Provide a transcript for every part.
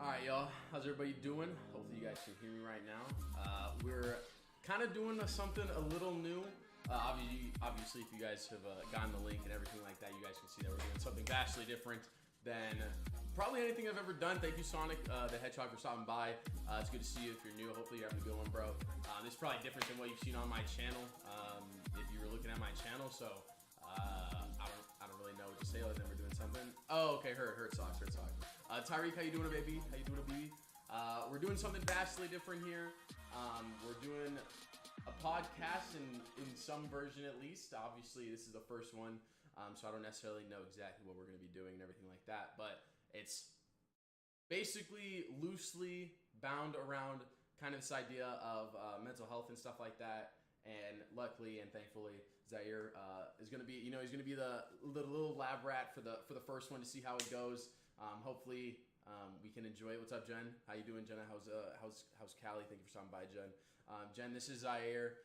Alright, y'all. How's everybody doing? Hopefully you guys can hear me right now. We're kind of doing something a little new. Obviously, if you guys have gotten the link and everything like that, you guys can see that we're doing something vastly different than probably anything I've ever done. Thank you, Sonic the Hedgehog, for stopping by. It's good to see you. If you're new, hopefully you're having a good one, bro. This is probably different than what you've seen on my channel, if you were looking at my channel, so I don't really know what to say other than we're doing something. Oh, okay, hurt socks. Tyreek, how you doing, baby? How you doing, baby? We're doing something vastly different here. We're doing a podcast in some version at least. Obviously, this is the first one, so I don't necessarily know exactly what we're going to be doing and everything like that, but it's basically loosely bound around kind of this idea of mental health and stuff like that. And luckily and thankfully, Zaire is going to be, he's going to be the little lab rat for the first one to see how it goes. Hopefully, we can enjoy it. What's up, Jen? How you doing, Jenna? How's Callie? Thank you for stopping by, Jen. Jen, this is Zaire.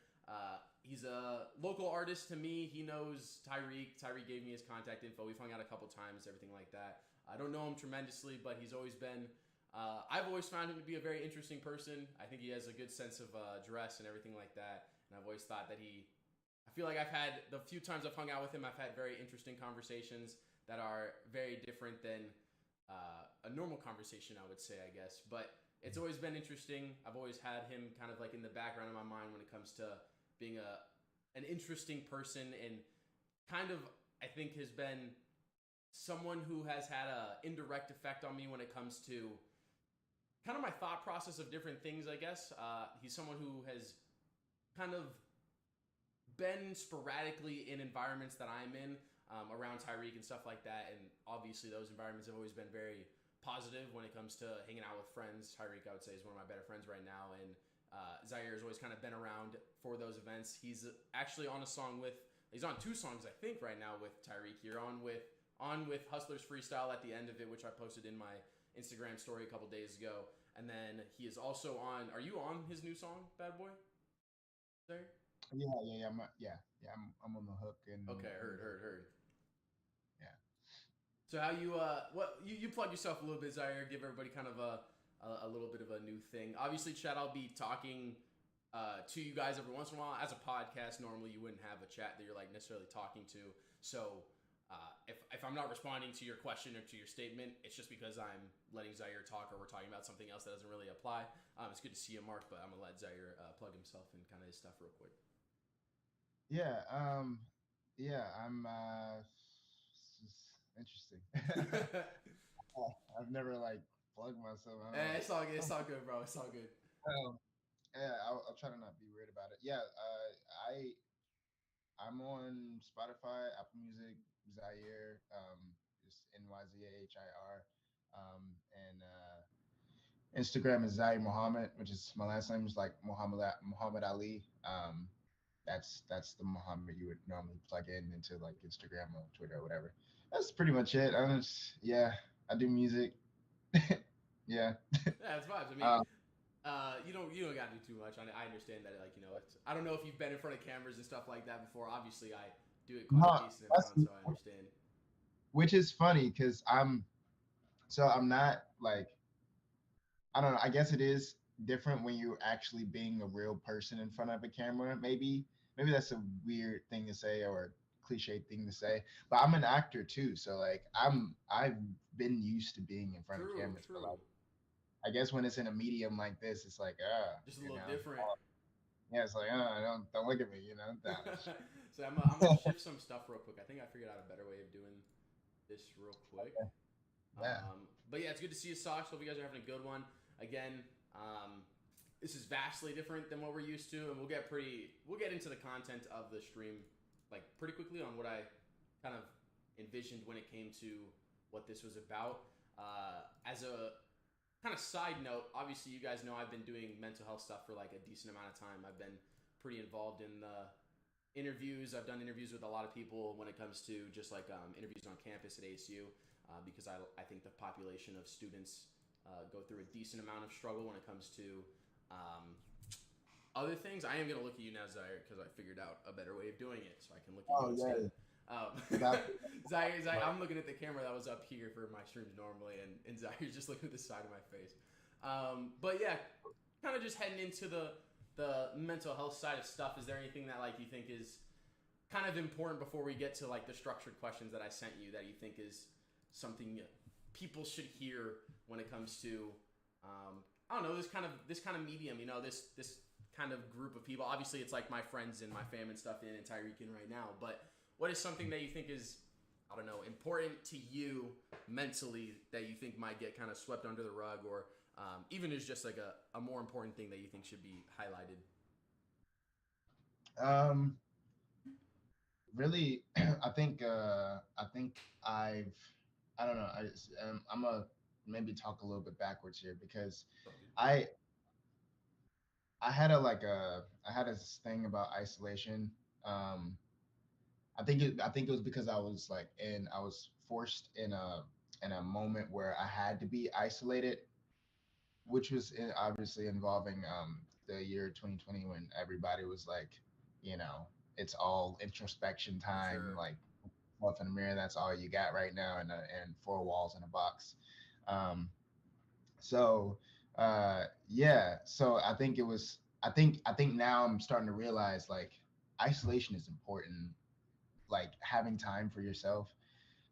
He's a local artist to me. He knows Tyreek. Tyreek gave me his contact info. We've hung out a couple times, everything like that. I don't know him tremendously, but he's always been. I've always found him to be a very interesting person. I think he has a good sense of dress and everything like that. And I've always thought that I feel like I've had, the few times I've hung out with him, I've had very interesting conversations that are very different than a normal conversation, I would say, I guess. But it's always been interesting. I've always had him kind of like in the background of my mind when it comes to being an interesting person, and kind of, I think, has been someone who has had an indirect effect on me when it comes to kind of my thought process of different things, I guess. He's someone who has kind of been sporadically in environments that I'm in, around Tyreek and stuff like that, and obviously those environments have always been very positive when it comes to hanging out with friends. Tyreek, I would say, is one of my better friends right now, and Zaire has always kind of been around for those events. He's actually on he's on 2 songs, I think, right now with Tyreek. You're on with Hustler's Freestyle at the end of it, which I posted in my Instagram story a couple days ago, and then he is also on, are you on his new song, Bad Boy? There? Yeah. I'm on the hook and Okay, heard. yeah. So how you you plug yourself a little bit, Zaire, give everybody kind of a little bit of a new thing. Obviously, Chad, I'll be talking to you guys every once in a while. As a podcast, normally you wouldn't have a chat that you're like necessarily talking to. So if I'm not responding to your question or to your statement, it's just because I'm letting Zaire talk, or we're talking about something else that doesn't really apply. It's good to see you, Mark, but I'm gonna let Zaire plug himself and kind of his stuff real quick. Yeah, I'm this is interesting. I've never like plugged myself. I don't know. It's all good. It's all good, bro. It's all good. Um, yeah, I'll try to not be weird about it. Yeah, I'm on Spotify, Apple Music, Zaire, just NYZAHIR, and Instagram is Zaire Muhammad, which is my last name is like Muhammad Ali. That's the Muhammad you would normally plug in into like Instagram or Twitter or whatever. That's pretty much it. Yeah, I do music. Yeah. Yeah, it's vibes. I mean, Um, you don't gotta do too much. I understand that, like, I don't know if you've been in front of cameras and stuff like that before. Obviously, I do it quite a no, decent amount, so I understand. which is funny because I'm not like, I don't know. I guess it is different when you're actually being a real person in front of a camera. Maybe that's a weird thing to say or cliche thing to say, but I'm an actor too. So like I've been used to being in front of True, cameras, but like true. I guess when it's in a medium like this, it's like Just a little different. yeah, it's like don't look at me, Nah, So I'm gonna shift some stuff real quick. I think I figured out a better way of doing this real quick. yeah. But yeah, it's good to see you, Socks. Hope you guys are having a good one. Again, this is vastly different than what we're used to, and we'll get into the content of the stream like pretty quickly on what I kind of envisioned when it came to what this was about. As a kind of side note, obviously you guys know I've been doing mental health stuff for like a decent amount of time. I've been pretty involved in the interviews. I've done interviews with a lot of people when it comes to just like interviews on campus at ASU, because I think the population of students go through a decent amount of struggle when it comes to other things. I am going to look at you now, Zaire, because I figured out a better way of doing it, so I can look at you Oh yeah. instead. About Zaire, I'm looking at the camera that was up here for my streams normally, and Zaire's just looking at the side of my face. But yeah, kind of just heading into the mental health side of stuff. Is there anything that like you think is kind of important before we get to like the structured questions that I sent you that you think is something people should hear when it comes to I don't know, this kind of medium, you know, this kind of group of people. Obviously it's like my friends and my fam and stuff in Tyreekin right now, but what is something that you think is, I don't know, important to you mentally that you think might get kind of swept under the rug, or even is just like a more important thing that you think should be highlighted? Really, I think I've I don't know. I'm gonna maybe talk a little bit backwards here because I I had this thing about isolation. Um, I think it was because I was forced in a moment where I had to be isolated, which was obviously involving the year 2020 when everybody was like, you know, it's all introspection For time, sure. like up in the mirror. That's all you got right now, and four walls in a box. Um, so yeah, so I think it was. I think now I'm starting to realize like isolation is important. Like having time for yourself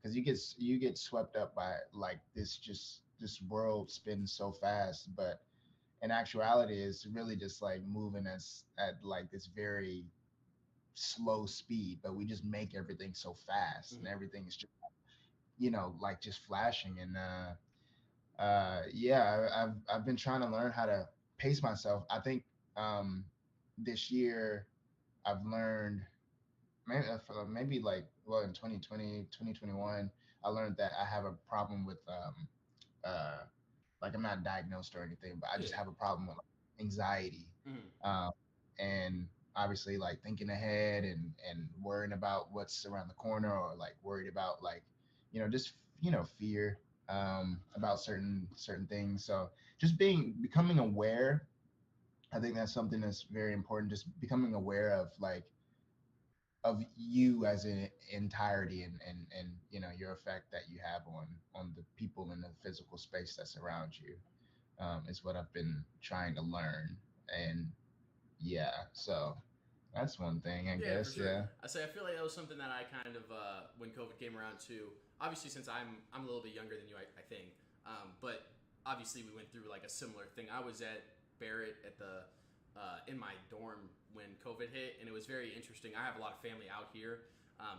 because you get swept up by like this world spins so fast, but in actuality, it's really just like moving us at like this very slow speed. But we just make everything so fast, and Mm-hmm. everything is just like just flashing. And yeah, I've been trying to learn how to pace myself. I think this year I've learned maybe like well in 2020 2021 I learned that I have a problem with uh like I'm not diagnosed or anything, but I just Yeah. have a problem with like, anxiety, Mm-hmm. um and obviously like thinking ahead and worrying about what's around the corner, or like worried about like just fear about certain things. So just becoming aware, I think that's something that's very important, just becoming aware of like of you as an entirety, and your effect that you have on the people in the physical space that's around you, is what I've been trying to learn. And yeah, so that's one thing, I Yeah, for guess. sure. Yeah. I feel like that was something that I kind of when COVID came around too. Obviously, since I'm a little bit younger than you, I think. But obviously, we went through like a similar thing. I was at Barrett at the in my dorm when COVID hit, and it was very interesting. I have a lot of family out here,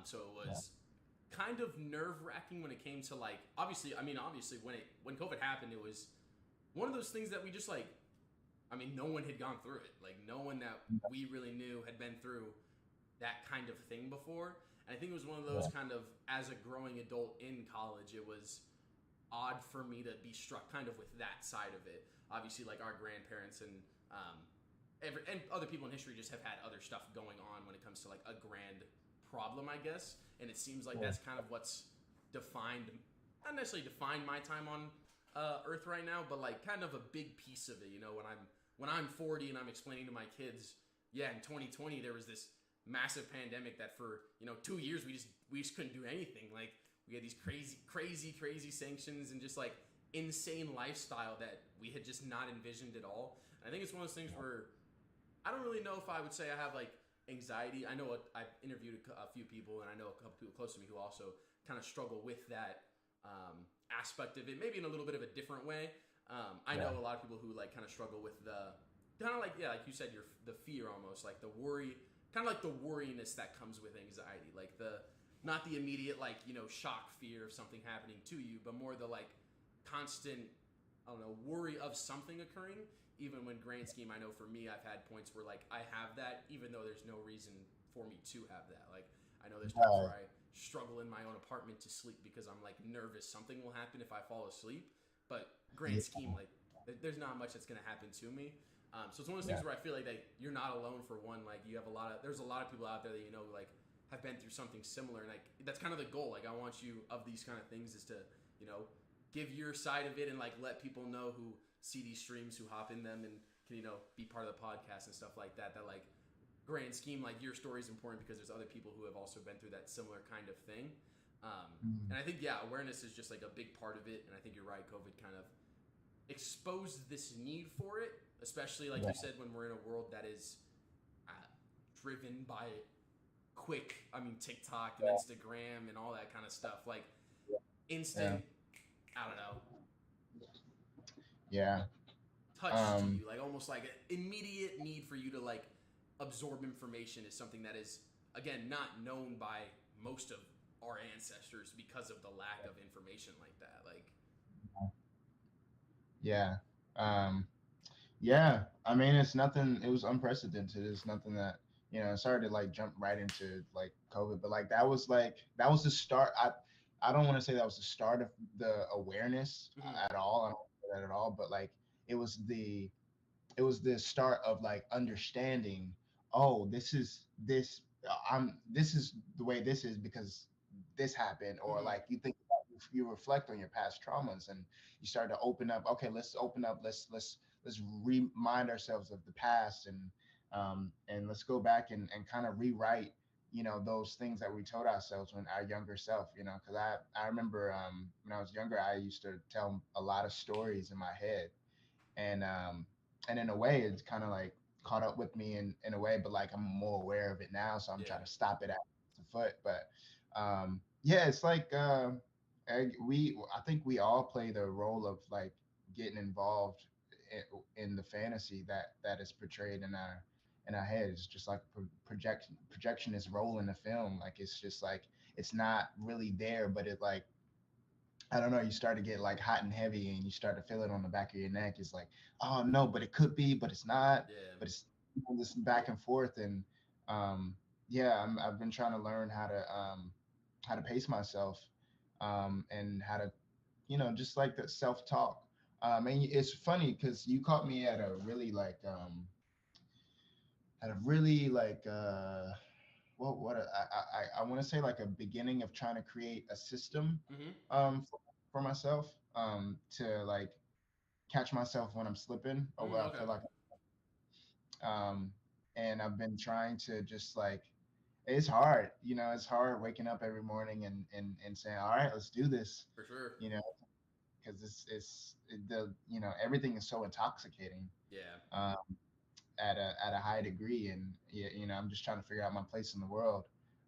so it Yeah. was kind of nerve wracking when it came to like obviously when COVID happened, it was one of those things that we just like. I mean, no one had gone through it. Like no one that we really knew had been through that kind of thing before. And I think it was one of those Yeah. kind of, as a growing adult in college, it was odd for me to be struck kind of with that side of it. Obviously, like our grandparents and and other people in history just have had other stuff going on when it comes to like a grand problem, I guess. And it seems like Yeah. that's kind of what's defined, not necessarily defined my time on Earth right now, but like kind of a big piece of it. You know, when I'm 40 and I'm explaining to my kids, yeah, in 2020 there was this massive pandemic that for 2 years we just couldn't do anything. Like we had these crazy sanctions and just like insane lifestyle that we had just not envisioned at all. And I think it's one of those things where I don't really know if I would say I have like anxiety. I know I've interviewed a few people, and I know a couple people close to me who also kind of struggle with that aspect of it, maybe in a little bit of a different way. I Yeah. know a lot of people who like kind of struggle with the kind of like, yeah, like you said, the fear, almost like the worry, kind of like the worriness that comes with anxiety, like the not the immediate like shock fear of something happening to you, but more the like constant, I don't know, worry of something occurring. Even when grand scheme, I know for me, I've had points where like I have that, even though there's no reason for me to have that. Like I know there's times Right. where I struggle in my own apartment to sleep because I'm like nervous something will happen if I fall asleep. But grand Yeah. scheme, like there's not much that's gonna happen to me. So it's one of those Yeah. things where I feel like that you're not alone. For one, like you have there's a lot of people out there that like have been through something similar, and like that's kind of the goal. Like I want you of these kind of things is to give your side of it and like let people know who see these streams, who hop in them and can be part of the podcast and stuff like that. That like grand scheme, like your story is important because there's other people who have also been through that similar kind of thing. And I think, yeah, awareness is just like a big part of it. And I think you're right. COVID kind of exposed this need for it, especially like you said, when we're in a world that is driven by TikTok and Instagram and all that kind of stuff. Like instant, I don't know. Yeah. Touch to you, like almost like an immediate need for you to like absorb information is something that is, again, not known by most of our ancestors because of the lack of information like that. Like, Yeah. Yeah. I mean, it's nothing. It was unprecedented. It's nothing that Sorry to like jump right into like COVID, but like that was the start. I don't want to say that was the start of the awareness at all. I don't want to say that at all. But like it was the start of like understanding. Oh, this is the way this is because this happened, or like you reflect on your past traumas and you start to open up. Okay, let's open up. Let's remind ourselves of the past and let's go back and kind of rewrite those things that we told ourselves when our younger self, because I remember when I was younger, I used to tell a lot of stories in my head, and in a way it's kind of like caught up with me in a way, but like I'm more aware of it now, so I'm trying to stop it at the foot. But yeah, it's like I think we all play the role of like getting involved in the fantasy that is portrayed in our heads, just like projection is role in the film. Like it's just like it's not really there, but it like I don't know, you start to get like hot and heavy and you start to feel it on the back of your neck. It's like, oh no, but it could be, but it's not. yeah, But it's this back and forth. And yeah, I've been trying to learn how to pace myself, and how to, just like the self-talk. And it's funny because you caught me at a really like I want to say like a beginning of trying to create a system for myself to like catch myself when I'm slipping or where I okay, feel like and I've been trying to just like it's hard, it's hard waking up every morning and saying, all right, let's do this, for sure, you know, because the everything is so intoxicating. yeah. Um, at a high degree, and yeah, I'm just trying to figure out my place in the world,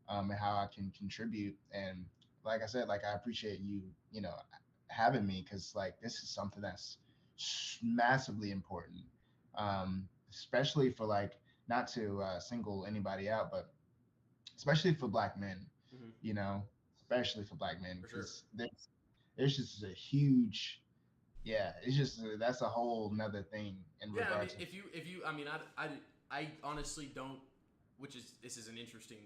and how I can contribute. And like I said, like I appreciate you, having me, because like this is something that's massively important, especially for like not to single anybody out, but especially for Black men, Mm-hmm. especially for Black men, For sure. because there's just a huge it's just that's a whole nother thing in Yeah, I mean, regards to if you, I mean, I honestly don't, this is an interesting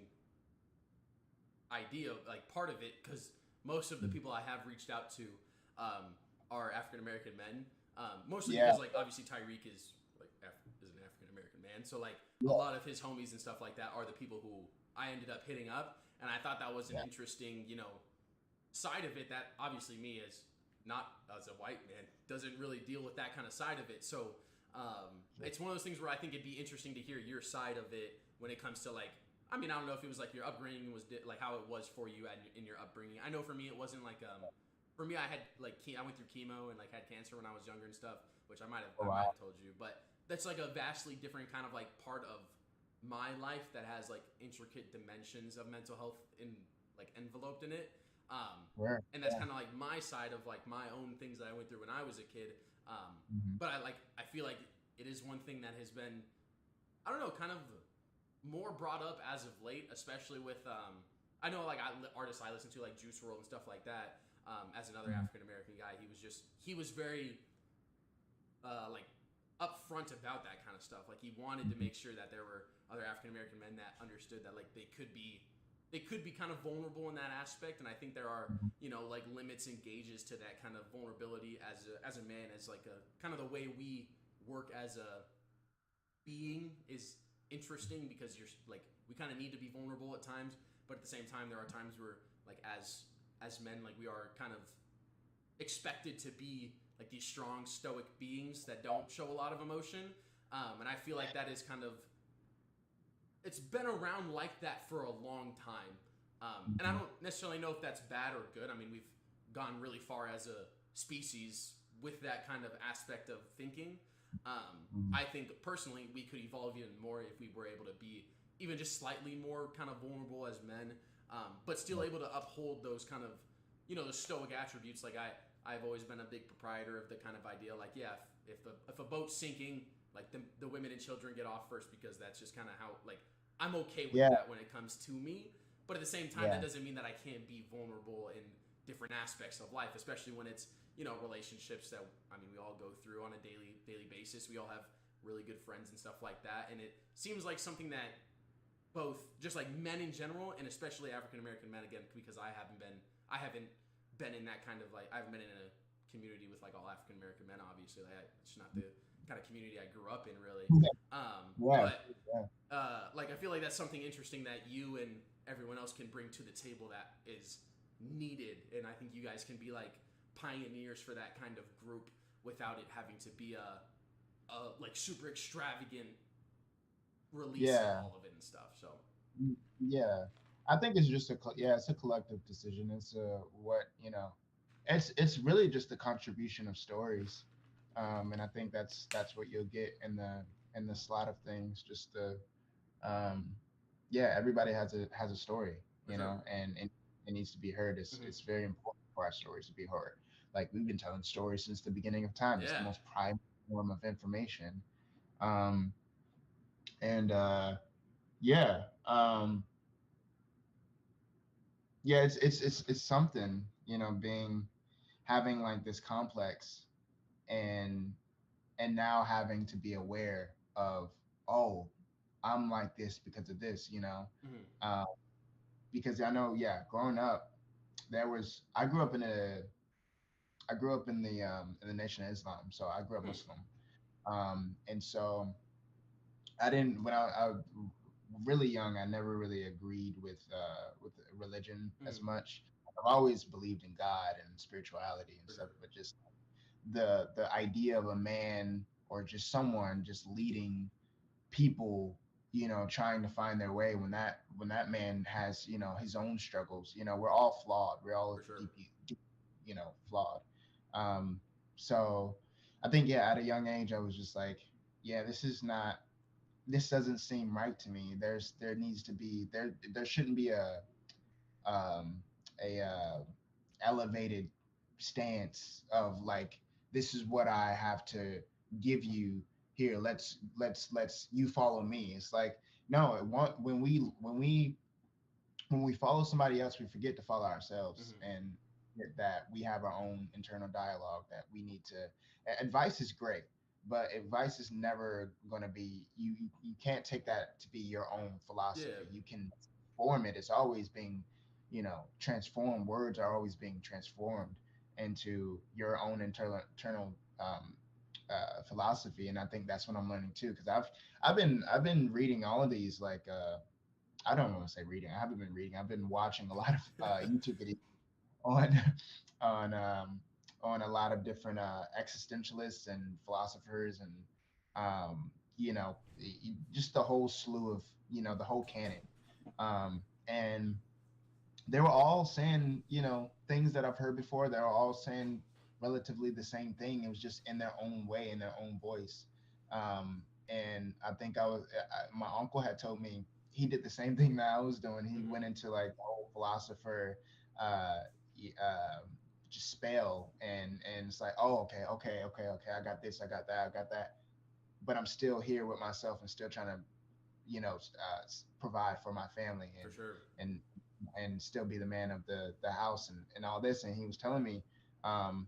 idea, like part of it, because most of the people I have reached out to are African American men, mostly because like obviously Tyreek is like is an African American man, so like a lot of his homies and stuff like that are the people who I ended up hitting up, and I thought that was an interesting, side of it that obviously me as not as a white man doesn't really deal with that kind of side of it. So it's one of those things where I think it'd be interesting to hear your side of it when it comes to like, I mean, I don't know if it was like your upbringing was like how it was for you in your upbringing. I know for me it wasn't like for me I had like I went through chemo and like had cancer when I was younger and stuff, which I might have told you, but that's like a vastly different kind of like part of my life that has like intricate dimensions of mental health enveloped in it. And that's kind of like my side of like my own things that I went through when I was a kid. But I feel like it is one thing that has been, I don't know, kind of more brought up as of late, especially with, I know like artists I listen to like Juice WRLD and stuff like that. As another African American guy, he was very, like upfront about that kind of stuff. Like he wanted to make sure that there were other African American men that understood that like they could be kind of vulnerable in that aspect, and I think there are like limits and gauges to that kind of vulnerability as a man, as like a kind of the way we work as a being is interesting, because you're like we kind of need to be vulnerable at times, but at the same time there are times where like as men like we are kind of expected to be like these strong stoic beings that don't show a lot of emotion, and I feel like that is kind of it's been around like that for a long time. And I Mhm. don't necessarily know if that's bad or good. I mean, we've gone really far as a species with that kind of aspect of thinking. Mhm. I think personally we could evolve even more if we were able to be even just slightly more kind of vulnerable as men, but still able to uphold those kind of, the stoic attributes. Like I've always been a big proprietor of the kind of idea, like, yeah, if a boat's sinking, like the women and children get off first, because that's just kind of how, like, I'm okay with Yeah, that when it comes to me. But at the same time, that yeah, doesn't mean that I can't be vulnerable in different aspects of life, especially when it's, relationships that, I mean, we all go through on a daily basis. We all have really good friends and stuff like that, and it seems like something that both, just like men in general, and especially African American men, again, because I haven't been in that kind of, like, I haven't been in a community with like all African American men. Obviously, like, it's not the kind of community I grew up in, really. yeah, yeah, But yeah. like, I feel like that's something interesting that you and everyone else can bring to the table that is needed, and I think you guys can be like pioneers for that kind of group without it having to be a like super extravagant release of Yeah. all of it and stuff. So Yeah, I think it's just it's a collective decision. It's what it's really just the contribution of stories, and I think that's what you'll get in the slot of things. Just the um, yeah, everybody has a story, for sure. and it needs to be heard. Hmm. It's very important for our stories to be heard. Like we've been telling stories since the beginning of time. It's the Yeah, most prime form of information, um, and yeah. Yeah, it's something, being having like this complex and now having to be aware of, oh, I'm like this because of this, hmm, uh, because I know, yeah, growing up, I grew up in the Nation of Islam, so I grew up hmm, Muslim, and so I didn't I was really young. I never really agreed with religion hmm, as much. I've always believed in God and spirituality and for stuff, sure. but just the idea of a man or just someone just leading people, trying to find their way when that man has his own struggles. We're all flawed. We're all For sure. deep, flawed. Um, so I think yeah, at a young age, I was just like, yeah, this doesn't seem right to me. There shouldn't be um a elevated stance of like, this is what I have to give you here. Let's you follow me. It's like, no, when we follow somebody else, we forget to follow ourselves, Hmm. and that we have our own internal dialogue that we need to. Advice is great, but advice is never going to be you can't take that to be your own Yeah, philosophy. You can form it. It's always being, transformed. Words are always being transformed into your own internal philosophy, and I think that's what I'm learning too. Because I've been reading all of these, like I don't want to say reading. I haven't been reading. I've been watching a lot of YouTube videos on on on a lot of different existentialists and philosophers, and just the whole slew of the whole canon, and they were all saying things that I've heard before. They were all saying relatively the same thing. It was just in their own way, in their own voice. And I think my uncle had told me he did the same thing that I was doing. He hmm, went into like the whole philosopher uh, just spell, and it's like, oh, okay, okay, okay, okay, I got this, I got that, I got that, but I'm still here with myself and still trying to provide for my family, for sure. and and still be the man of the house, and all this. And he was telling me, um,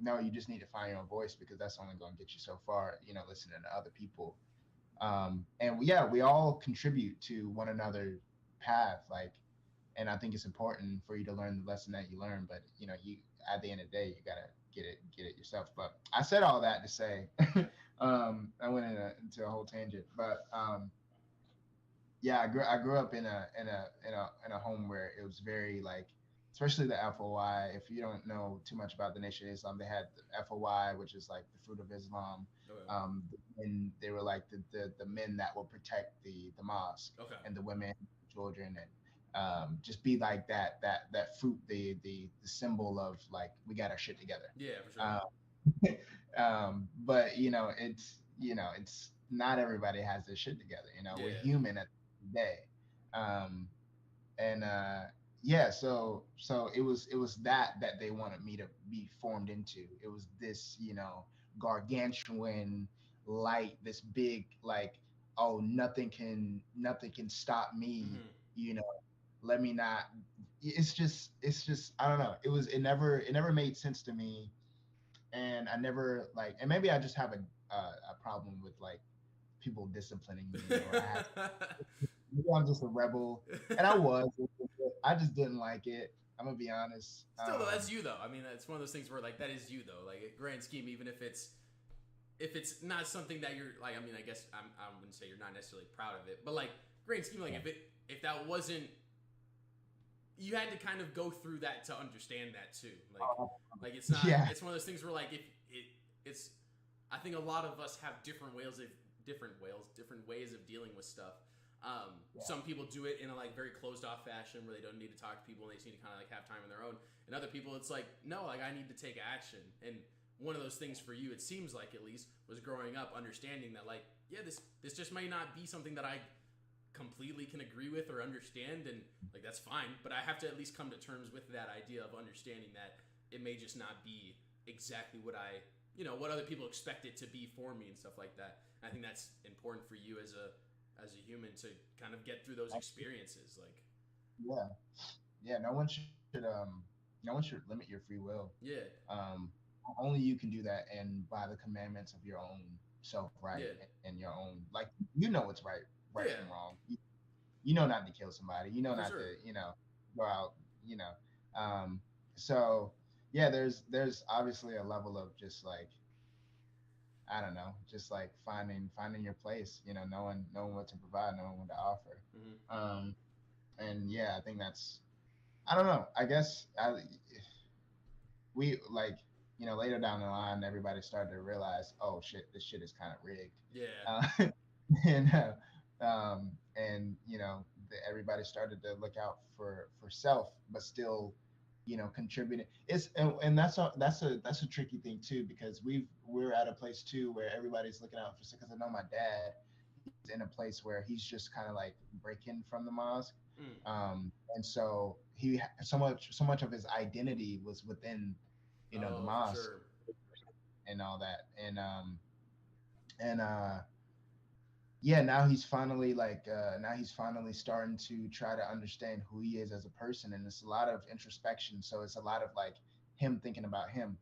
no, you just need to find your own voice, because that's only going to get you so far, listening to other people. And yeah, we all contribute to one another path, like, and I think it's important for you to learn the lesson that you learn, but you at the end of the day, you gotta get it yourself. But I said all that to say, I went into a whole tangent, but yeah, I grew up in a home where it was very like, especially the FOI. If you don't know too much about the Nation of Islam, they had the FOI, which is like the fruit of Islam. Okay. And they were like the men that will protect the mosque Okay. and the women, children, and just be like that fruit, the symbol of like we got our shit together. Yeah, for sure. Um, but it's not everybody has their shit together. We're Yeah. human at the day. Um, and yeah, so it was that they wanted me to be formed into. It was this gargantuan light, this big, like, oh, nothing can stop me, Hmm. you know let me not. It's just I don't know. It never made sense to me, and I never, like, and maybe I just have a problem with, like, people disciplining me, or I have, maybe I'm just a rebel, and I was. I just didn't like it. I'm gonna be honest. Still though, that's you though. I mean, it's one of those things where like that is you though. Like grand scheme, even if it's not something that you're like. I mean, I guess I wouldn't say you're not necessarily proud of it, but like grand scheme, like if that wasn't, you had to kind of go through that to understand that too. Like it's not. Yeah, It's one of those things where like if it's. I think a lot of us have different ways of dealing with stuff. yeah, Some people do it in a like very closed off fashion where they don't need to talk to people and they just need to kind of like have time on their own. And other people, it's like no, like I need to take action. And one of those things for you, it seems like at least, was growing up understanding that like yeah, this just may not be something that I completely can agree with or understand, and like that's fine. But I have to at least come to terms with that idea of understanding that it may just not be exactly what what other people expect it to be for me and stuff like that. And I think that's important for you as a human to kind of get through those experiences. Like, yeah, yeah. No one should limit your free will. yeah, Only you can do that, and by the commandments of your own self, right, yeah, and your own, like, what's right yeah, from wrong. You know not to kill somebody. You know for not to sure. go out. Um, so yeah, there's obviously a level of just like, I don't know, just like finding your place. Knowing what to provide, knowing what to offer. Hmm. Um, and yeah, I think that's, I don't know. I guess we, like, later down the line, everybody started to realize, oh shit, this shit is kind of rigged. Yeah. And everybody started to look out for self, but still, contributing. And that's a tricky thing too, because we're at a place too where everybody's looking out for, because I know my dad, he's in a place where he's just kind of like breaking from the mosque. Mm. And so so much of his identity was within, the Oh, for mosque sure. and all that. And yeah, now he's finally starting to try to understand who he is as a person, and it's a lot of introspection. So it's a lot of like him thinking about him,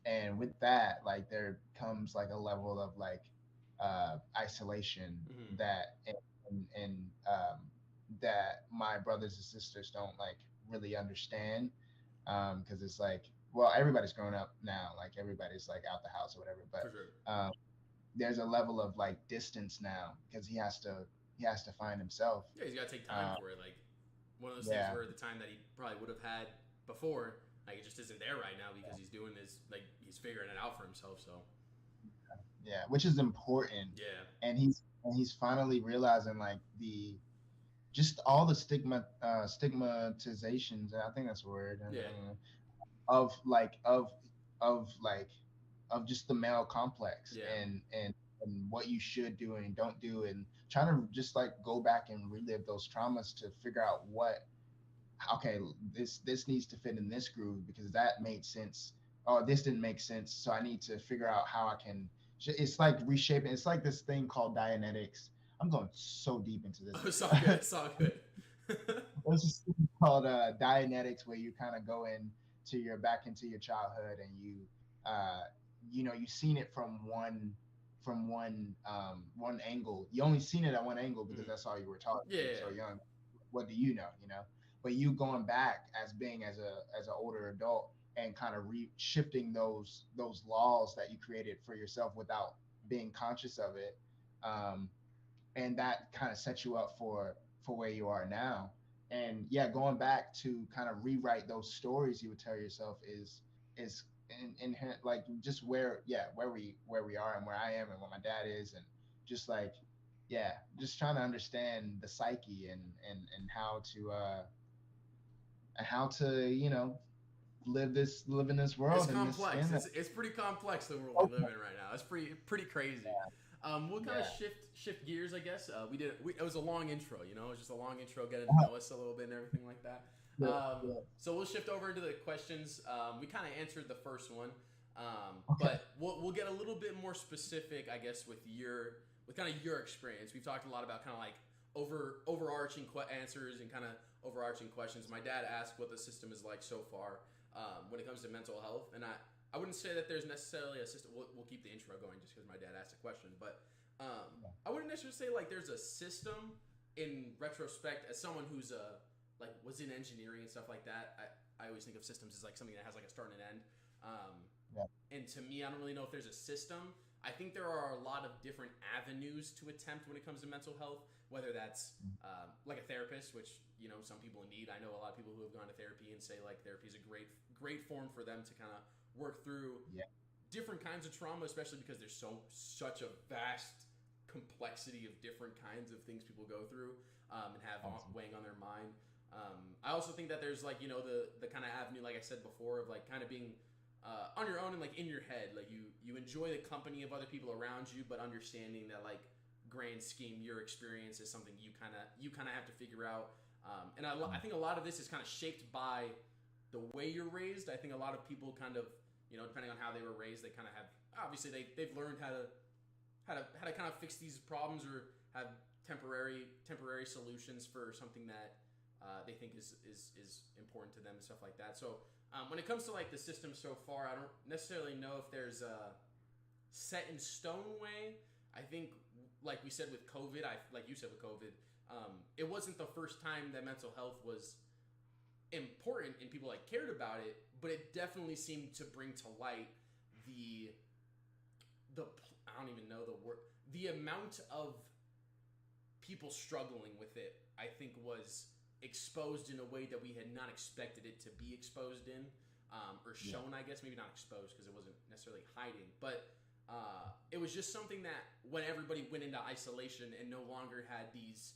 and with that, like, there comes like a level of like isolation Hmm. that that my brothers and sisters don't like really understand, because it's like, well, everybody's grown up now, like everybody's like out the house or whatever, For but sure. there's a level of like distance now, because he has to find himself. Yeah, he's got to take time uh, for it. Like one of those things yeah, where the time that he probably would have had before, like it just isn't there right now because he's figuring it out for himself. So yeah, which is important. yeah, And he's finally realizing, like, the just all the stigmatizations, I think that's a word, yeah. of like of just the male complex, Yeah. and what you should do and don't do, and trying to just like go back and relive those traumas to figure out what, okay, this needs to fit in this groove because that made sense, or this didn't make sense, so I need to figure out how I can. It's like reshaping. It's like this thing called Dianetics. I'm going so deep into this. Oh, it's all good. It's all good. There's this thing called Dianetics, where you kind of go back into your childhood, and uh, you've seen it from one angle. You only seen it at one angle because Mm. that's all you were taught. Yeah. You're so young. What do you know? But you going back as being as an older adult, and kind of shifting those laws that you created for yourself without being conscious of it. Um, and that kind of sets you up for where you are now. And yeah, going back to kind of rewrite those stories you would tell yourself is inherent, like, just where we are and where I am and where my dad is, and just like, yeah, just trying to understand the psyche and how to live in this It's world in this complex. skin. It's pretty complex the world we live Okay. in right now. It's pretty crazy. We'll kind of Yeah. shift gears, I guess. It was a long intro, you know. It was just a long intro, getting to Uh, know us a little bit and everything like that. yeah. Yeah. So we'll shift over into the questions. We kind of answered the first one, Okay. but we'll get a little bit more specific, I guess, with kind of your experience. We've talked a lot about kind of like overarching answers and kind of overarching questions. My dad asked what the system is like so far when it comes to mental health, and I wouldn't say that there's necessarily a system. We'll keep the intro going just because my dad asked a question, but I wouldn't necessarily say like there's a system in retrospect. As someone who's like was in engineering and stuff like that, I always think of systems as like something that has like a start and an end. Um, Yeah. and to me, I don't really know if there's a system. I think there are a lot of different avenues to attempt when it comes to mental health, whether that's like a therapist, which you know some people need. I know a lot of people who have gone to therapy and say like therapy is a great form for them to kind of work through Yeah. different kinds of trauma, especially because there's such a vast complexity of different kinds of things people go through and have weighing on their mind. I also think that there's like you know the kind of avenue, like I said before, of like kind of being on your own and like in your head, like you enjoy the company of other people around you, but understanding that like grand scheme, your experience is something you kind of have to figure out. And I think a lot of this is kind of shaped by the way you're raised. I think a lot of people kind of you know depending on how they were raised, they kind of have obviously they've learned how to kind of fix these problems or have temporary solutions for something that they think is important to them and stuff like that. So when it comes to like the system so far, I don't necessarily know if there's a set in stone way. I think, like we said with COVID, like you said with COVID, it wasn't the first time that mental health was important and people like cared about it, but it definitely seemed to bring to light the the I don't even know the word the amount of people struggling with it. I think was exposed in a way that we had not expected it to be exposed in, or shown. I guess maybe not exposed because it wasn't necessarily hiding, but it was just something that when everybody went into isolation and no longer had these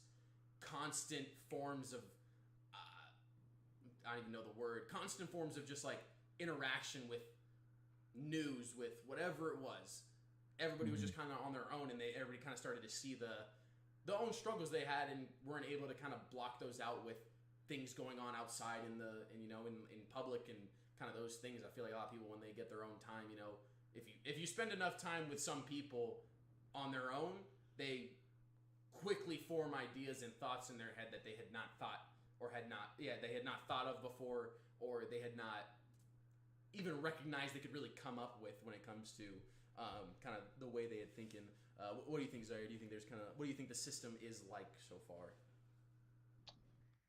constant forms of I don't even know the word constant forms of just like interaction with news with whatever it was. Everybody was just kind of on their own, and everybody kind of started to see the own struggles they had, and weren't able to kind of block those out with things going on outside in public and kind of those things. I feel like a lot of people when they get their own time, you know, if you spend enough time with some people on their own, they quickly form ideas and thoughts in their head that they had not thought or they had not thought of before, or they had not even recognized they could really come up with when it comes to kind of the way they had thinking. What do you think, Zaire? Do you think what do you think the system is like so far?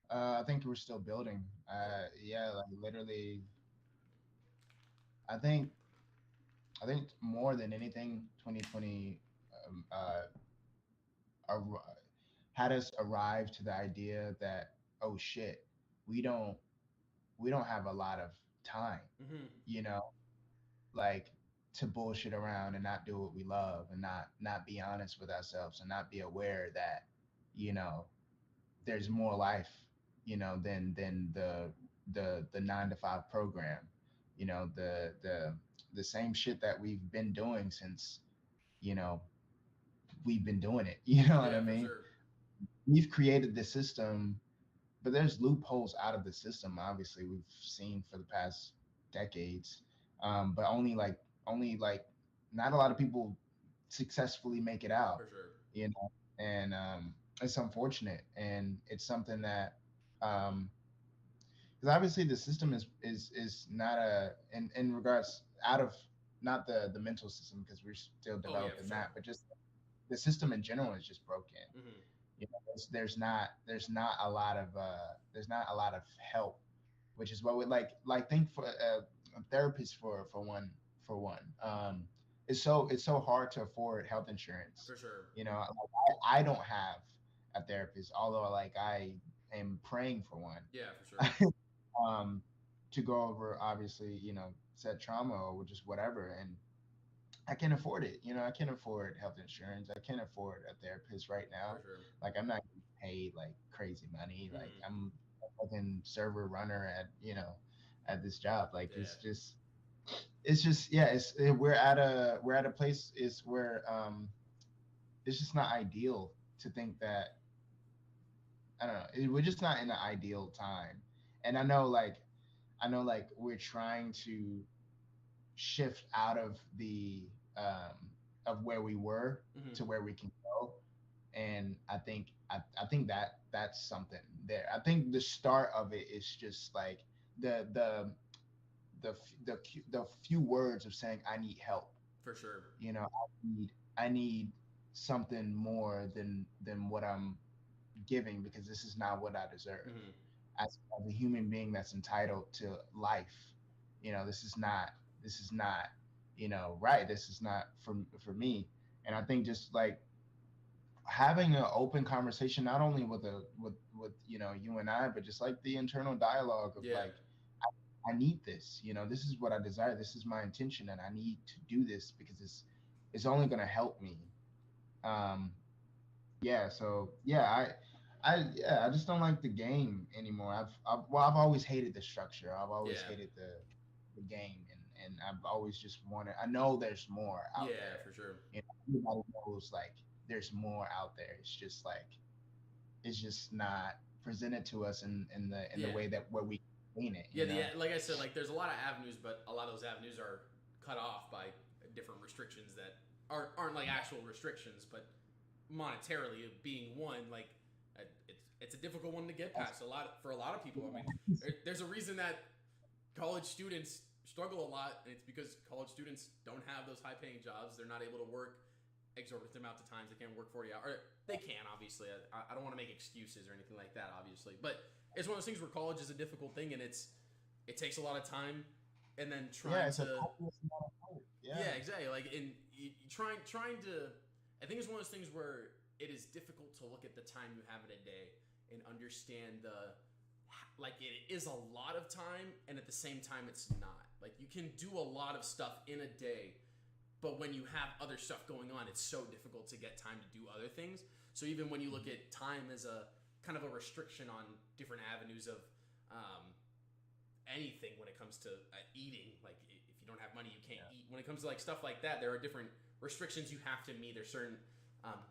I think we're still building. Yeah, like literally, I think I think more than anything, 2020 um, ar- had us arrive to the idea that, oh shit, we don't we don't have a lot of time, Mm-hmm. you know, like to bullshit around and not do what we love and not be honest with ourselves and not be aware that, you know, there's more life, than the 9 to 5 program, the same shit that we've been doing since, you know, we've been doing it. You know what I Yeah, for mean? sure. We've created the system, but there's loopholes out of the system. Obviously, we've seen for the past decades, but only like not a lot of people successfully make it out. For sure. And it's unfortunate, and it's something that um, because obviously the system is not in regards out of not the mental system because we're still Oh yeah, for developing sure. that, but just the system in general is just broken. Mm-hmm. There's not a lot of help, which is what we like think for a therapist for one. It's so hard to afford health insurance. For sure. Like, I don't have a therapist, although like I am praying for one. Yeah, for sure. um, to go over obviously said trauma or just whatever. And I can't afford it. I can't afford health insurance. I can't afford a therapist right For now. sure. Like I'm not getting paid like crazy money. Like Mm-hmm. I'm a fucking server runner at at this job. Like Yeah. it's just yeah. We're at a place is where it's just not ideal to think that I don't know. We're just not in the ideal time. And I know like we're trying to shift out of the um, of where we were Mm-hmm. to where we can go. And I think that that's something there. I think the start of it is just like the the the few words of saying I need help. For sure. I need something more than what I'm giving because this is not what I deserve. Mm-hmm. As a human being that's entitled to life, this is not right. This is not for me. And I think just like having an open conversation, not only with you and I, but just like the internal dialogue of Yeah. like I need this. This is what I desire. This is my intention, and I need to do this because it's only gonna help me. Um, yeah. So yeah, I just don't like the game anymore. I've always hated the structure. I've always Yeah. hated the game, and I've always just wanted. I know there's more out Yeah. there. For sure. Everybody knows like there's more out there. It's just not presented to us in the Yeah. way that where we gain it. Yeah. Like I said, like there's a lot of avenues, but a lot of those avenues are cut off by different restrictions that aren't like actual restrictions, but monetarily being one, like it's a difficult one to get past. For a lot of people. I mean, there's a reason that college students struggle a lot, and it's because college students don't have those high paying jobs. They're not able to work exorbitant amount of times. They can't work 40 hours. Or they can, obviously. I don't want to make excuses or anything like that, obviously. But it's one of those things where college is a difficult thing, and it takes a lot of time, and then Yeah, trying it's a to copious amount of work. Yeah. yeah, exactly. Like in trying to, I think it's one of those things where it is difficult to look at the time you have in a day and understand like it is a lot of time, and at the same time it's not. Like you can do a lot of stuff in a day, but when you have other stuff going on, it's so difficult to get time to do other things. So even when you look at time as a kind of a restriction on different avenues of um, anything when it comes to eating, like if you don't have money, you can't eat. When it comes to like stuff like that, there are different restrictions you have to meet. There's certain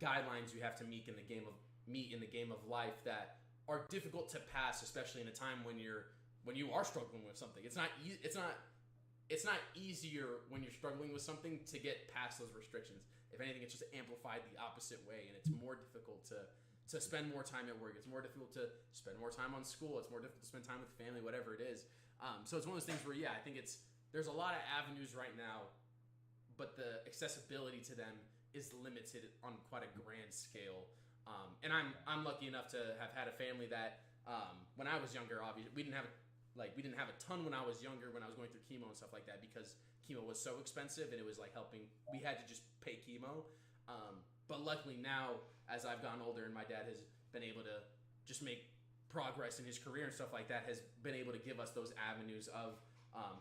guidelines you have to meet in the game of life that are difficult to pass, especially in a time when you are struggling with something. It's not easier when you're struggling with something to get past those restrictions. If anything, it's just amplified the opposite way, and it's more difficult to spend more time at work. It's more difficult to spend more time on school. It's more difficult to spend time with family, whatever it is. So it's one of those things where, yeah, I think there's a lot of avenues right now, but the accessibility to them is limited on quite a grand scale. And I'm lucky enough to have had a family that when I was younger, obviously we didn't have a ton when I was younger, when I was going through chemo and stuff like that, because chemo was so expensive and it was like we had to just pay chemo. But luckily now, as I've gotten older and my dad has been able to just make progress in his career and stuff like that, has been able to give us those avenues of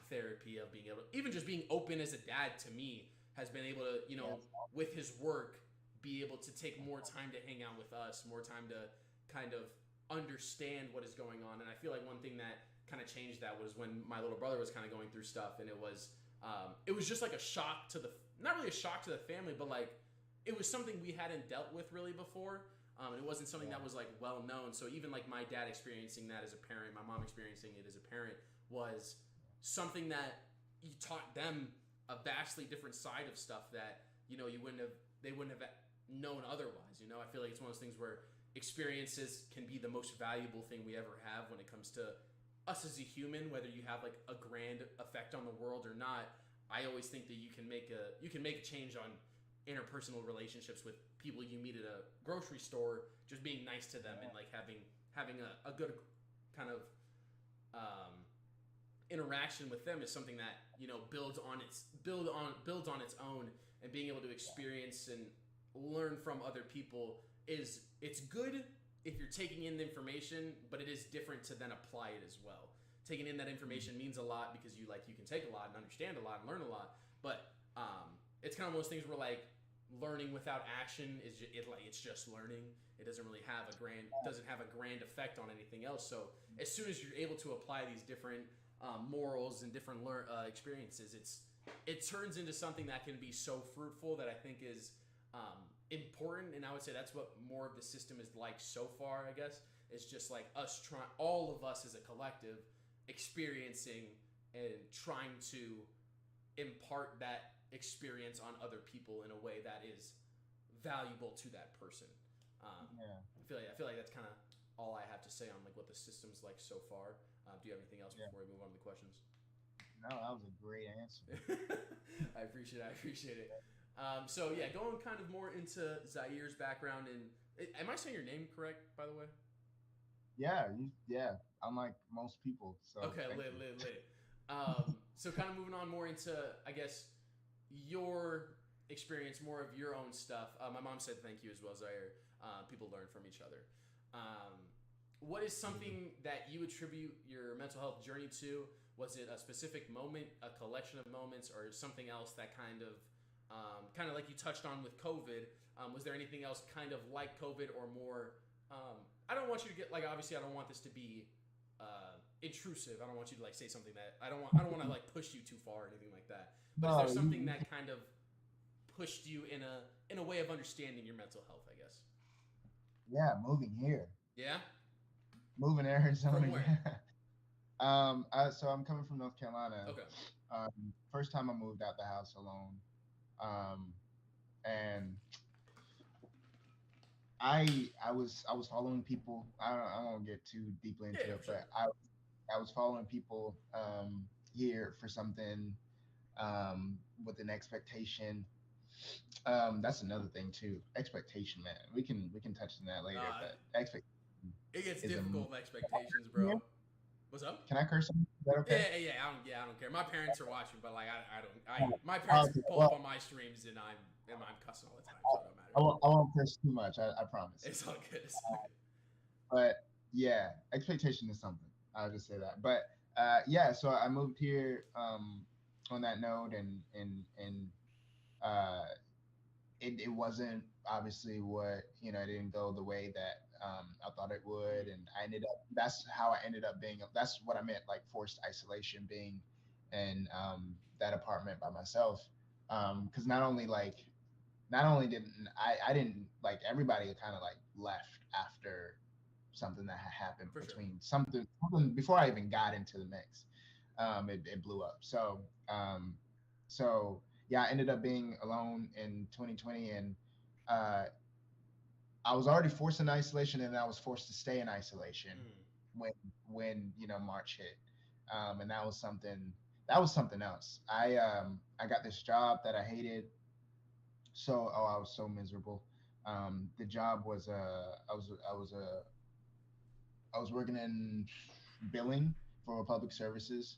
therapy, of being able to, even just being open as a dad to me, has been able to, with his work, be able to take more time to hang out with us, more time to kind of understand what is going on. And I feel like one thing that kind of changed that was when my little brother was kind of going through stuff, and it was just like a shock to not really a shock to the family, but like it was something we hadn't dealt with really before. And it wasn't something that was like well known. So even like my dad experiencing that as a parent, my mom experiencing it as a parent, was something that you taught them a vastly different side of stuff that they wouldn't have known otherwise. I feel like it's one of those things where experiences can be the most valuable thing we ever have when it comes to us as a human, whether you have like a grand effect on the world or not. I always think that you can make a change on interpersonal relationships with people you meet at a grocery store, just being nice to them and like having a good kind of interaction with them is something that builds on its own, and being able to experience and learn from other people it's good if you're taking in the information, but it is different to then apply it as well. Taking in that information means a lot because you can take a lot and understand a lot and learn a lot, but it's kind of one of those things where like learning without action it's just learning. It doesn't really have a grand effect on anything else. So as soon as you're able to apply these different morals and different experiences, it turns into something that can be so fruitful that I think is important. And I would say that's what more of the system is like so far. I guess it's just like us trying, all of us as a collective, experiencing and trying to impart that experience on other people in a way that is valuable to that person. Yeah. I feel like that's kind of all I have to say on like what the system's like so far. Do you have anything else Yeah. before we move on to the questions? No, that was a great answer. I appreciate it. So yeah, going kind of more into Zaire's background, and am I saying your name correct, by the way? Yeah. Unlike most people. So Okay, thank lit, you. lit, lit. So kind of moving on more into, I guess, your experience, more of your own stuff. My mom said thank you as well, Zaire. People learn from each other. What is something that you attribute your mental health journey to? Was it a specific moment, a collection of moments, or something else that kind of like you touched on with COVID? Was there anything else kind of like COVID or more? I don't want you to get like, obviously I don't want this to be intrusive. I don't want you to like say something that I don't want to like push you too far or anything like that. But is there something that kind of pushed you in a way of understanding your mental health, I guess? Yeah, moving here. Yeah. Moving to Arizona. From where? Yeah. So I'm coming from North Carolina. Okay. First time I moved out the house alone. Um, and I was following people. I won't get too deeply into Yeah, it, for sure. but I was following people here for something with an expectation. That's another thing too. Expectation, man. We can touch on that later, Uh, but expectation it gets is a. difficult with expectations, Yeah. bro. What's up? Can I curse? Is that okay? I don't care. My parents are watching, but like, my Oh, parents okay. pull up Well, on my streams and I'm cussing all the time, so it don't matter. I won't curse too much. I promise. It's all good. It's all good. But yeah, expectation is something. I'll just say that. But yeah, so I moved here on that note, and uh, it wasn't obviously what it didn't go the way that I thought it would, and I ended up. That's how I ended up being. That's what I meant, like forced isolation, being in that apartment by myself. Because not only didn't I didn't like everybody kind of like left after something that had happened For sure. between something before I even got into the mix. It blew up. So yeah, I ended up being alone in 2020, and uh, I was already forced in isolation, and I was forced to stay in isolation Mm. when March hit, and that was something else. I got this job that I hated. I was so miserable. The job was I was working in billing for public services.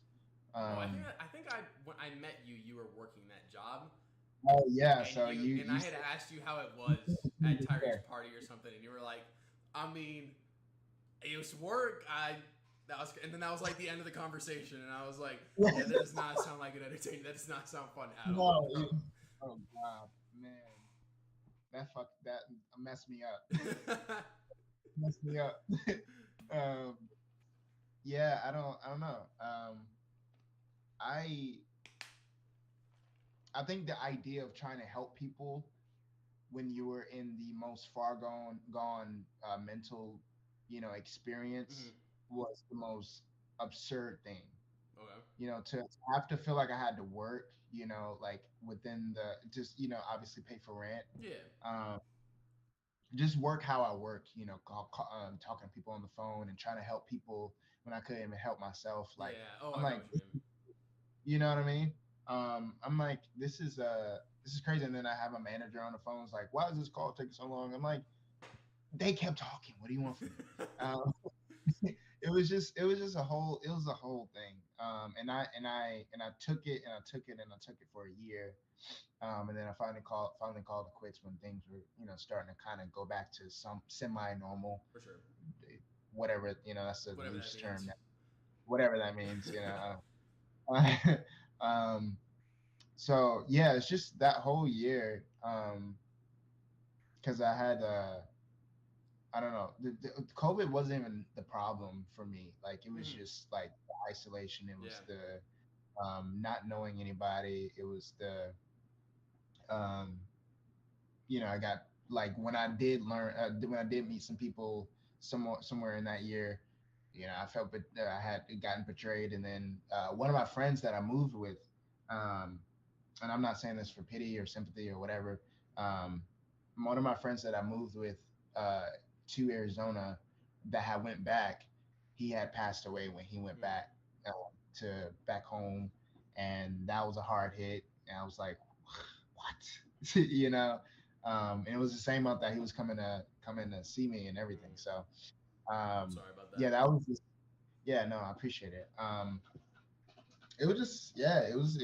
Oh, Um, I think when I met you, you were working that job, oh yeah, and so I you had asked you how it was at Tyreek's there. party or something, and you were like, I mean, it was work. And then that was like the end of the conversation, and I was like, yeah, that does not sound like an entertainment. That does not sound fun at all, No, bro. oh god, man, that messed me up. Messed me up. um, yeah, I don't know. I I think the idea of trying to help people when you were in the most far gone mental experience Mhm. was the most absurd thing. Okay. To have to feel like I had to work, like within the just obviously pay for rent, Yeah. um, just work how I work, talking to people on the phone and trying to help people when I couldn't even help myself. Like Yeah. Oh, I'm I got like, what you mean. you know what I mean? I'm like, this is crazy. And then I have a manager on the phone. It's like, why is this call taking so long? I'm like, they kept talking. What do you want from me? It was a whole thing. And I took it and I took it and I took it for a year. And then I finally called it quits when things were starting to kind of go back to some semi normal, For sure. whatever that's a Whatever that loose term, means. whatever that means. Um, So yeah, it's just that whole year. Because I had I don't know, COVID wasn't even the problem for me. Like it was Mm-hmm. just like the isolation. It was Yeah. the not knowing anybody. It was the um, I got like when I did learn when I did meet some people somewhere in that year. I felt I had gotten betrayed, and then one of my friends that I moved with, um, and I'm not saying this for pity or sympathy or whatever. Um, One of my friends that I moved with uh, to Arizona that had went back, he had passed away when he went Mm. back uh, to back home, and that was a hard hit. And I was like, what? And it was the same month that he was coming to see me and everything. Mm. So I'm sorry about yeah, that. that was just yeah, no, I appreciate it. It was just yeah, it was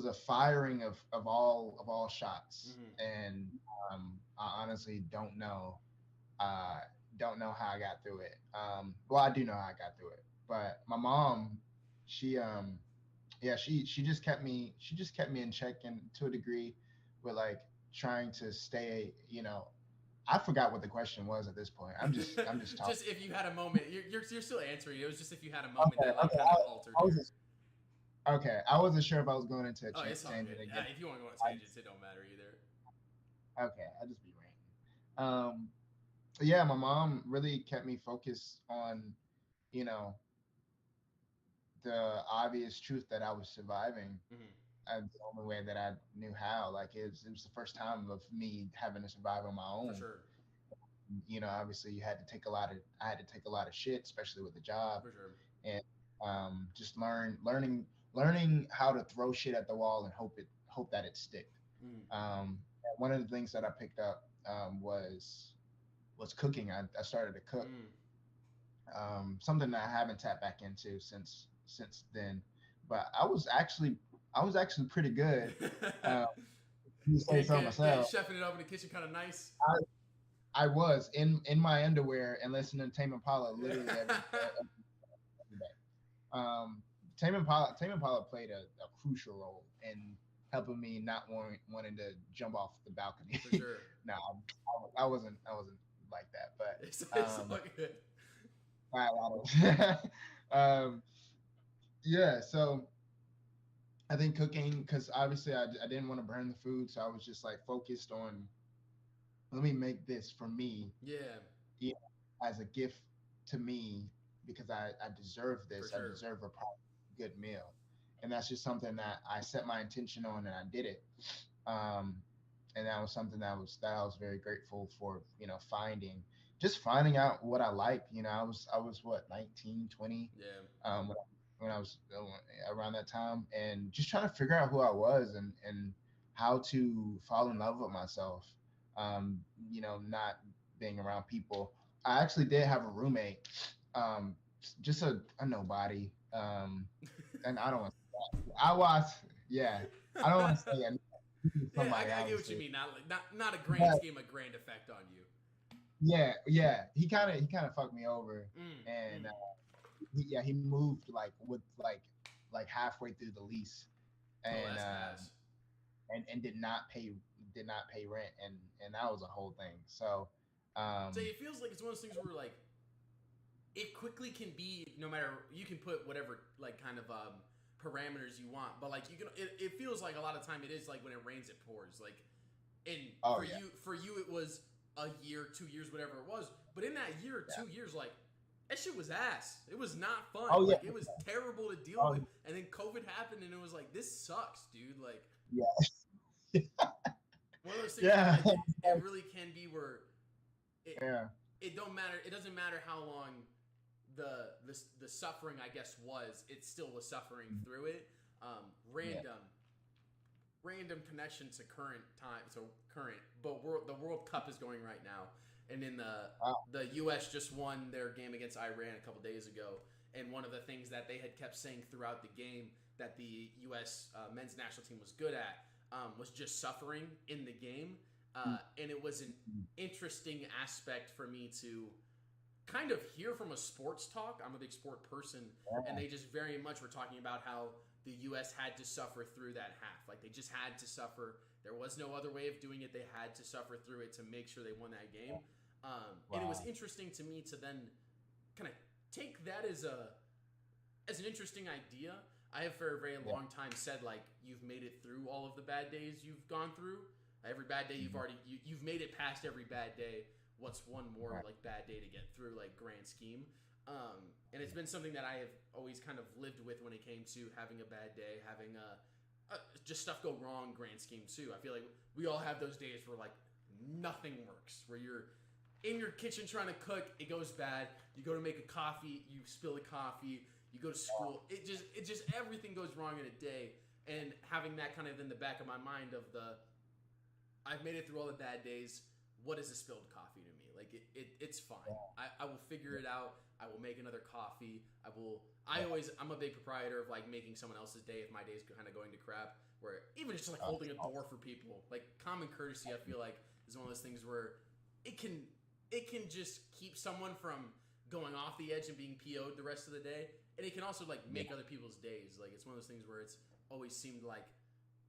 a firing of all shots, Mm-hmm. and I honestly uh, don't know how I got through it. Well, I do know how I got through it, but my mom, she yeah, she just kept me in check and to a degree, with like trying to stay. I forgot what the question was at this point. I'm just talking. Just if you had a moment, you're still answering. It was just if you had a moment Okay, that like okay, kind of altered I was your. just okay. I wasn't sure if I was going into a Oh, it's all good. tangent again. If you want to go on I tangents, just, it don't matter either. okay, I just be ranting. Yeah, my mom really kept me focused on, you know, the obvious truth that I was surviving. Mm-hmm. The only way that I knew how. Like it was the first time of me having to survive on my For own. sure. Obviously you had to take a lot of I had to take a lot of shit, especially with the job, For sure. and just learning how to throw shit at the wall and hope that it stick. Mm. And one of the things that I picked up was cooking. I started to cook, Mm. something that I haven't tapped back into since then. But I was actually pretty good. Uh, to say so Get myself. chefing it up in the kitchen, kind of nice. I was in my underwear and listening to Tame Impala literally every day. Um, Tame Impala played a crucial role in helping me not wanting to jump off the balcony. For sure. No, I wasn't like that, It's all good. I, um, yeah. So I think cooking, because obviously I didn't want to burn the food, so I was just like focused on let me make this for me, Yeah, you as a gift to me because I deserve for this. I sure. deserve a good meal, and that's just something that I set my intention on and I did it. Um, and that was something that I was very grateful for. Finding out what I like. I was what 19, 20, Yeah, when I was around that time, and just trying to figure out who I was and how to fall in love with myself. Not being around people. I actually did have a roommate, um, just a nobody, and I don't want. I was, yeah. I don't want to say yeah. somebody, I get what you obviously, mean. Not a grand but scheme, a grand effect on you. yeah, yeah. He kind of fucked me over, Mm, and mm. he moved like halfway through the lease, Oh, and that's ass. and did not pay rent, and that was a whole thing. So, So um, it feels like it's one of those things where like it quickly can be no matter you can put whatever like kind of parameters you want, but like you can it feels like a lot of time it is like when it rains it pours. Like and oh yeah, for you it was a year, 2 years, whatever it was. But in that year or yeah, 2 years, like that shit was ass. It was not fun. oh yeah, Like it was terrible to deal oh with. And then COVID happened, and it was like this sucks, dude. Like yeah, one of those things where yeah, like it really can be where it yeah, it don't matter. It doesn't matter how long the suffering I guess was. It still was suffering through it. yeah. Random connection to current time. So current, but the World Cup is going right now, and in Wow. the U.S. just won their game against Iran a couple days ago. And one of the things that they had kept saying throughout the game that the U.S. Men's national team was good at was just suffering in the game, and it was an interesting aspect for me to kind of hear from a sports talk. I'm a big sport person, and they just very much were talking about how the U.S. had to suffer through that half. Like, they just had to suffer. There was no other way of doing it. They had to suffer through it to make sure they won that game. And it was interesting to me to then kind of take that as an interesting idea. I have for a very long time said, like, you've made it through all of the bad days you've gone through. Every bad day you've made it past every bad day. What's one more like bad day to get through, like, grand scheme? And it's been something that I have always kind of lived with when it came to having a bad day, having just stuff go wrong, grand scheme too. I feel like we all have those days where, like, nothing works, where you're in your kitchen trying to cook, it goes bad. You go to make a coffee, you spill the coffee. You go to school, it just everything goes wrong in a day. And having that kind of in the back of my mind of I've made it through all the bad days. What is a spilled coffee to me? Like, it's fine. I will figure it out. I will make another coffee. I'm a big proprietor of, like, making someone else's day if my day's kind of going to crap. Where even just like holding a door for people, like, common courtesy, I feel like is one of those things where it can just keep someone from going off the edge and being PO'd the rest of the day. And it can also, like, make other people's days. Like, it's one of those things where it's always seemed like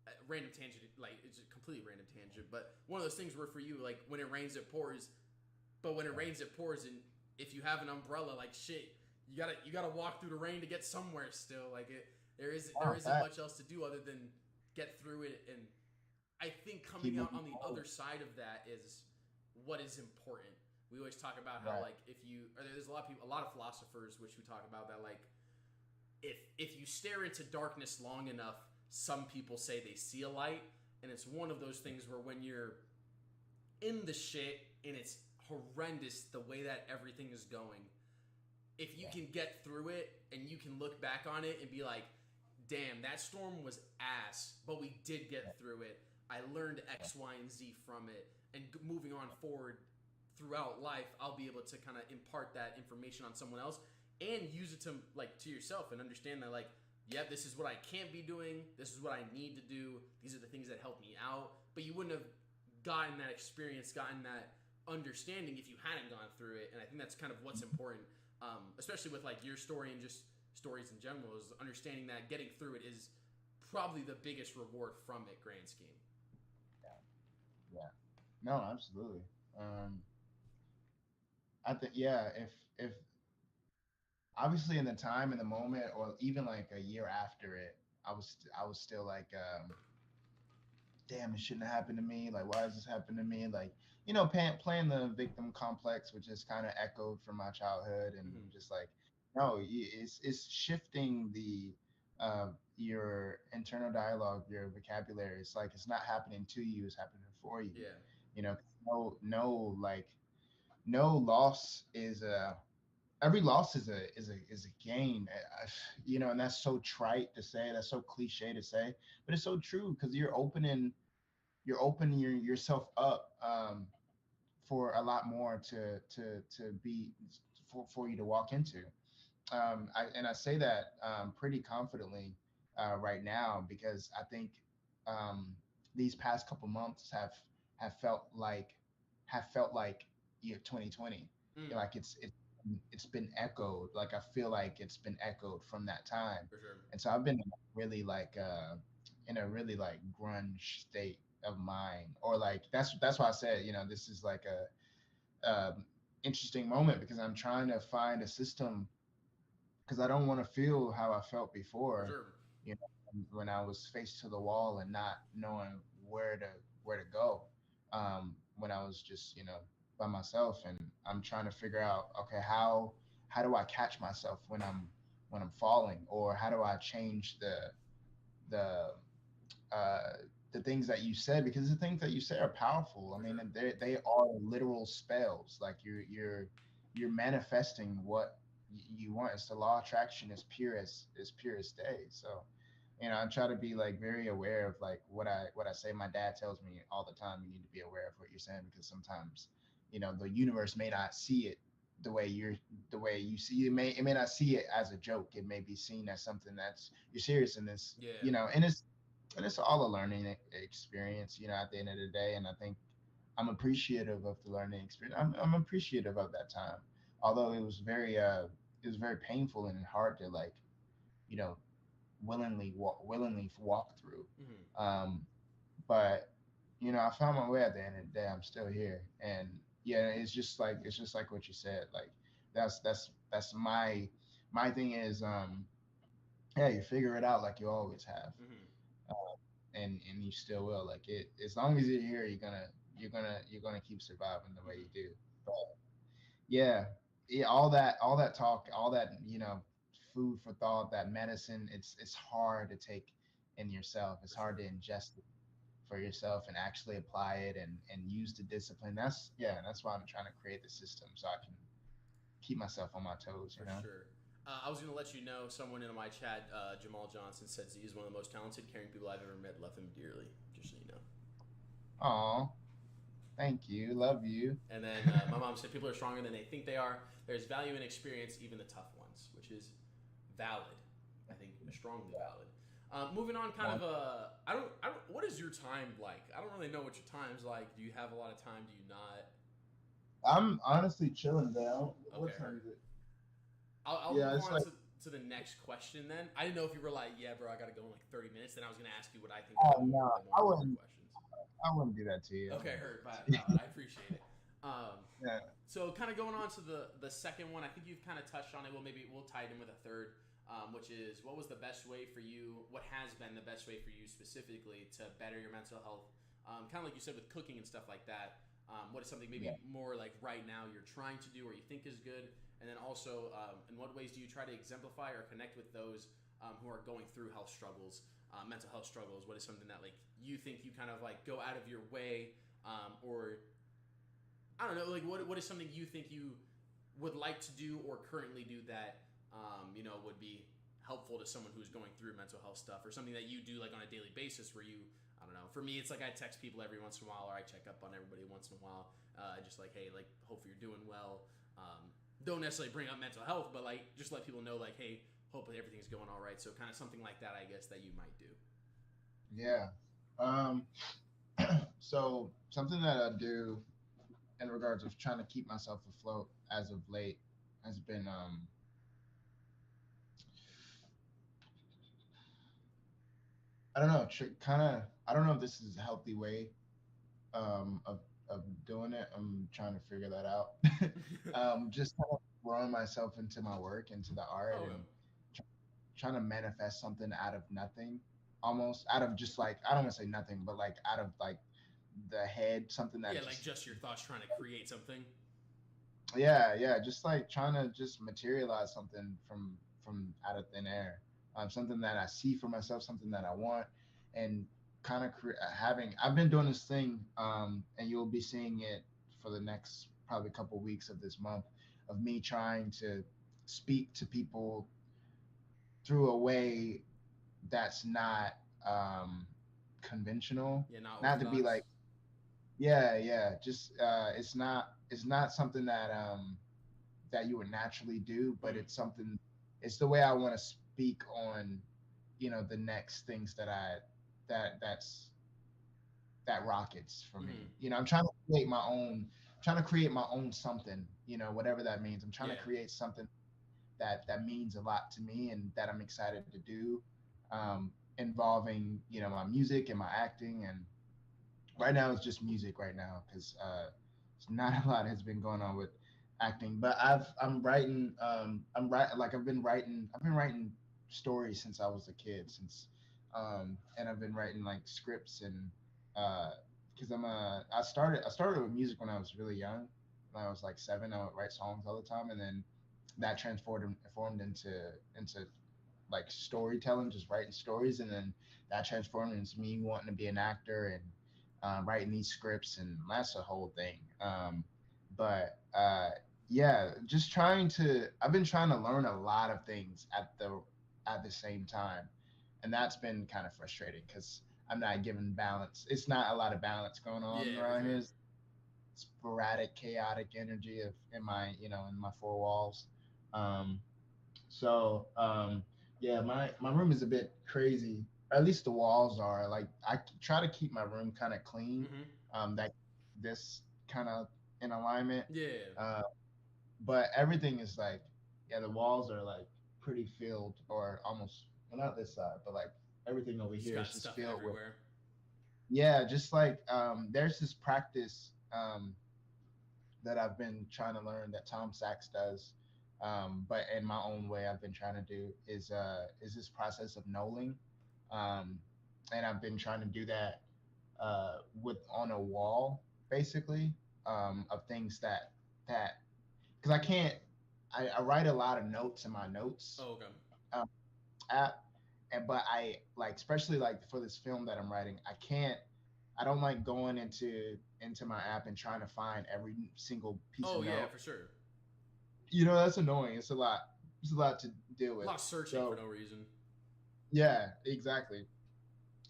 a random tangent, like, it's a completely random tangent. But one of those things where for you, like, when it rains, it pours. But when it rains, it pours. And if you have an umbrella, like, shit, you gotta walk through the rain to get somewhere still. Like, there isn't much else to do other than get through it. And I think coming out on the other side of that is what is important. We always talk about how, like, there's a lot of philosophers which we talk about that, like, if you stare into darkness long enough, some people say they see a light. And it's one of those things where when you're in the shit and it's horrendous the way that everything is going, if you can get through it and you can look back on it and be like, damn, that storm was ass, but we did get through it. I learned X, Y, and Z from it. And moving on forward throughout life, I'll be able to kind of impart that information on someone else and use it to, like, to yourself and understand that, like, yep, this is what I can't be doing. This is what I need to do. These are the things that help me out. But you wouldn't have gotten that experience, gotten that understanding if you hadn't gone through it. And I think that's kind of what's important, especially with, like, your story and just stories in general, is understanding that getting through it is probably the biggest reward from it, grand scheme. Yeah. No, absolutely. I think, if obviously in the time, in the moment, or even like a year after it, I was still like, damn, it shouldn't have happened to me. Like, why does this happen to me? Like, playing the victim complex, which is kind of echoed from my childhood, and just like, no, it's shifting your internal dialogue, your vocabulary. It's like, it's not happening to you, it's happening for you. Yeah. Like, no loss is every loss is a gain. And that's so trite to say, that's so cliche to say, but it's so true, because you're opening yourself up, for a lot more to be, for you to walk into. I say that pretty confidently right now, because I think these past couple months have felt like 2020. Like, it's been echoed. Like, I feel like it's been echoed from that time. For sure. And so I've been really like in a really like grunge state of mind, or like, that's why I said, this is like a interesting moment, because I'm trying to find a system, because I don't want to feel how I felt before. For sure. When I was faced to the wall and not knowing where to go, when I was just, by myself, and I'm trying to figure out, okay, how do I catch myself when I'm falling, or how do I change the things that you said, because the things that you say are powerful. I mean, they are literal spells. Like, you're manifesting what you want. It's the law of attraction, as pure as day. So, I try to be like very aware of like what I say. My dad tells me all the time, you need to be aware of what you're saying, because sometimes, the universe may not see it the way you see it. It may not see it as a joke. It may be seen as something that's, you're serious in this. Yeah. And it's all a learning experience, at the end of the day. And I think I'm appreciative of the learning experience. I'm appreciative of that time, although it was very painful and hard to, like, willingly walk through. Hmm. Um, but I found my way at the end of the day. I'm still here, and yeah, it's just like what you said. Like that's my thing is yeah, you figure it out like you always have, Hmm. and you still will. Like it, as long as you're here, you're gonna keep surviving the way you Hmm. do. But yeah, yeah, all that talk, all that food for thought, that medicine. It's hard to take in yourself. It's For hard to sure. ingest it for yourself and actually apply it and use the discipline. That's why I'm trying to create the system so I can keep myself on my toes. For sure. I was going to let you know, someone in my chat, Jamal Johnson, said Z is one of the most talented, caring people I've ever met. Love him dearly, just so you know. Oh, thank you, love you. And then my mom said, people are stronger than they think they are. There's value in experience, even the tough ones, which is valid. I think strongly valid. Moving on, kind of what is your time like? I don't really know what your time's like. Do you have a lot of time? Do you not? I'm honestly chilling down. Okay, What time heard. is it? I'll Yeah, move it's on like, to the next question then. I didn't know if you were like, yeah, bro, I got to go in like 30 minutes. Then I was going to ask you what I think are oh no, the more I important wouldn't. questions. I wouldn't do that to you. I Okay, wouldn't do heard. that to Valid. you. I appreciate it. Yeah. So kind of going on to the second one, I think you've kind of touched on it. Well, maybe we'll tie it in with a third, which is what was the best way for you? What has been the best way for you specifically to better your mental health? Kind of like you said with cooking and stuff like that. What is something maybe Yeah. more like right now you're trying to do or you think is good? And then also, in what ways do you try to exemplify or connect with those who are going through health struggles, mental health struggles? What is something that like you think you kind of like go out of your way, or I don't know, like what is something you think you would like to do or currently do that would be helpful to someone who's going through mental health stuff, or something that you do like on a daily basis where you I don't know. For me, it's like I text people every once in a while, or I check up on everybody once in a while, just like hey, like hopefully you're doing well. Don't necessarily bring up mental health, but like just let people know like hey, hopefully everything's going all right. So kind of something like that, I guess that you might do. Yeah. Um, so something that I do in regards of trying to keep myself afloat as of late has been I don't know, kind of I don't know if this is a healthy way of doing it. I'm trying to figure that out. Just kind of throwing myself into my work, into the art, Oh, and tr- trying to manifest something out of nothing, almost out of just like I don't want to say nothing, but like out of like the head, something yeah, that like just just your thoughts trying to create something. yeah, just like trying to just materialize something from out of thin air, something that I see for myself, something that I want, and kind of having. I've been doing this thing, and you'll be seeing it for the next probably couple weeks of this month, of me trying to speak to people through a way that's not conventional, Yeah, not not to be orthodox. like yeah, just it's not something that you would naturally do, but Mm. it's the way I want to speak on, the next things that rockets for me. Mm-hmm. I'm trying to create my own something, whatever that means. I'm trying to Yeah. create something that means a lot to me and that I'm excited to do, involving, my music and my acting. And right now it's just music right now because not a lot has been going on with acting. But I'm writing. Like I've been writing stories since I was a kid. And I've been writing like scripts and because I started with music when I was really young. When I was like 7, I would write songs all the time, and then that transformed formed into like storytelling, just writing stories, and then that transformed into me wanting to be an actor and writing these scripts, and that's the whole thing. But yeah, just trying to. I've been trying to learn a lot of things at the same time, and that's been kind of frustrating because I'm not given balance. It's not a lot of balance going on Yeah, for around here. sure. It's sporadic, chaotic energy of in my four walls. Um, so yeah, my room is a bit crazy. At least the walls are. Like I try to keep my room kind of clean. Mm-hmm. That this kind of in alignment. Yeah. Uh, but everything is like, yeah, the walls are like pretty filled or almost well, not this side, but like everything over Just here got is just stuff filled with, everywhere. yeah, just like there's this practice that I've been trying to learn that Tom Sachs does, but in my own way I've been trying to do is this process of knowing, um, and I've been trying to do that with on a wall basically, of things that because I can't I write a lot of notes in my notes Oh, okay. um, app, and but I like especially like for this film that I'm writing, I don't like going into my app and trying to find every single piece Oh of yeah, note. for sure. That's annoying. It's a lot. It's a lot to deal A with. lot of searching for So no reason. yeah, exactly.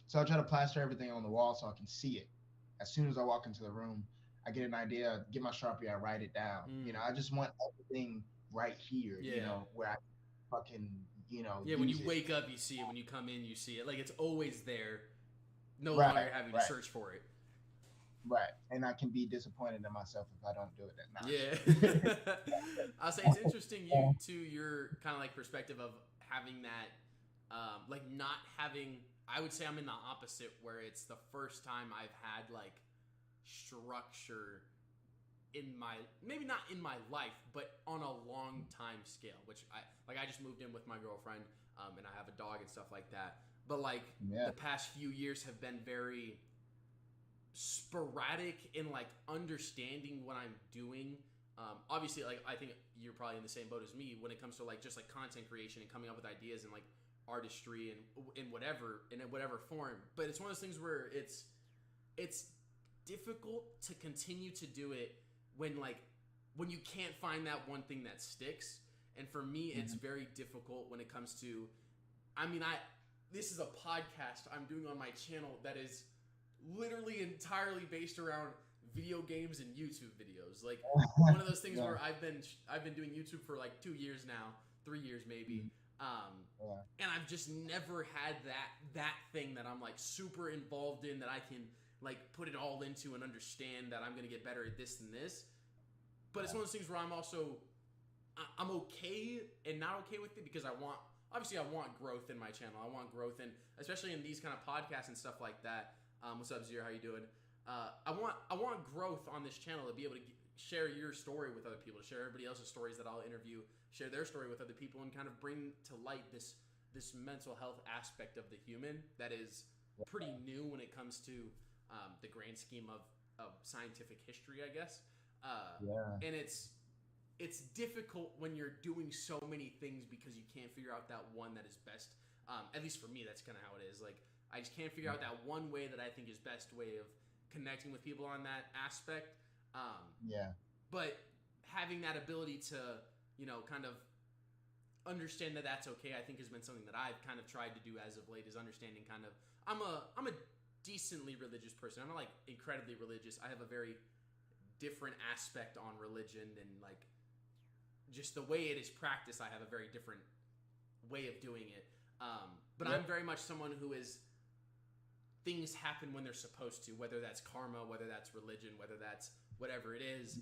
So I try to plaster everything on the wall so I can see it. As soon as I walk into the room, I get an idea, get my Sharpie, I write it down. Mm. I just want everything right here, Yeah. where I fucking, Yeah, when you use it. wake up, you see it. When you come in, you see it. Like it's always there. No longer Right, having to right, search for it. right. And I can be disappointed in myself if I don't do it that Yeah. night. I'll say it's interesting your kind of like perspective of having that, like not having. I would say I'm in the opposite where it's the first time I've had like structure in my maybe not in my life, but on a long time scale. Which I just moved in with my girlfriend, and I have a dog and stuff like that. But like Yeah. the past few years have been very sporadic in like understanding what I'm doing. Obviously, like I think you're probably in the same boat as me when it comes to like just like content creation and coming up with ideas and like artistry and in whatever form. But it's one of those things where it's difficult to continue to do it when you can't find that one thing that sticks. And for me, it's very difficult when it comes to. I mean, this is a podcast I'm doing on my channel that is literally entirely based around video games and YouTube videos. Like one of those things Yeah. where I've been doing YouTube for like 2 years now, 3 years maybe. Yeah. And I've just never had that thing that I'm like super involved in that I can like put it all into and understand that I'm gonna get better at this and this. But it's one of those things where I'm okay and not okay with it because I want growth in my channel. I want growth in especially in these kind of podcasts and stuff like that. What's up, Zero? How you doing? I want growth on this channel to be able to share your story with other people, to share everybody else's stories that I'll interview, share their story with other people, and kind of bring to light this mental health aspect of the human that is pretty new when it comes to the grand scheme of scientific history, I guess. Yeah. And it's difficult when you're doing so many things because you can't figure out that one that is best. At least for me, that's kind of how it is. Like I just can't figure out that one way that I think is best way of connecting with people on that aspect. Yeah. But having that ability to, kind of understand that that's okay, I think has been something that I've kind of tried to do as of late is understanding kind of, I'm a decently religious person. I'm not like incredibly religious. I have a very different aspect on religion and like just the way it is practiced. I have a very different way of doing it. But I'm very much someone who is things happen when they're supposed to, whether that's karma, whether that's religion, whether that's whatever it is.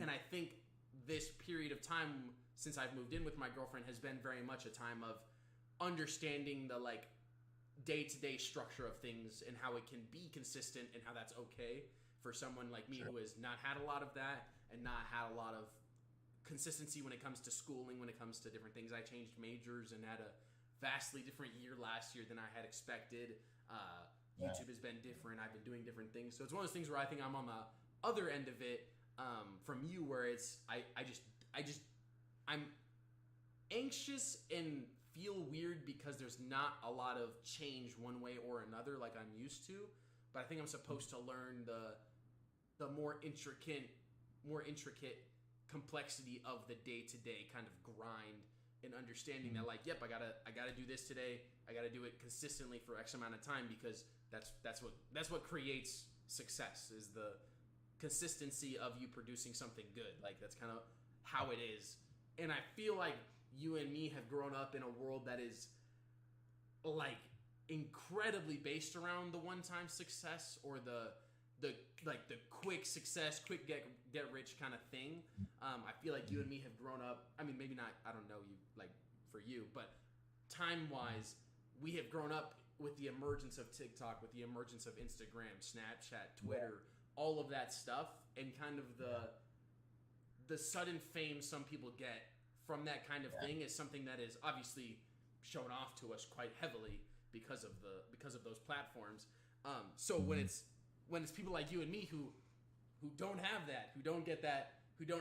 And I think this period of time since I've moved in with my girlfriend has been very much a time of understanding the like day-to-day structure of things and how it can be consistent and how that's okay for someone like me who has not had a lot of that and not had a lot of consistency when it comes to schooling, when it comes to different things. I changed majors and had a vastly different year last year than I had expected. YouTube has been different. I've been doing different things. So it's one of those things where I think I'm on the other end of it from you where it's I'm anxious and feel weird because there's not a lot of change one way or another like I'm used to. But I think I'm supposed to learn the more intricate complexity of the day-to-day kind of grind and understanding that like, yep, I gotta do this today. I gotta do it consistently for X amount of time because that's what creates success is the consistency of you producing something good. Like that's kind of how it is. And I feel like you and me have grown up in a world that is like incredibly based around the one-time success or the quick success, quick get rich kind of thing. I feel like you and me have grown up. I mean, maybe not. I don't know you like for you, but time-wise, we have grown up with the emergence of TikTok, with the emergence of Instagram, Snapchat, Twitter, all of that stuff, and kind of the sudden fame some people get from that kind of thing is something that is obviously shown off to us quite heavily because of those platforms. So when it's people like you and me who don't have that, who don't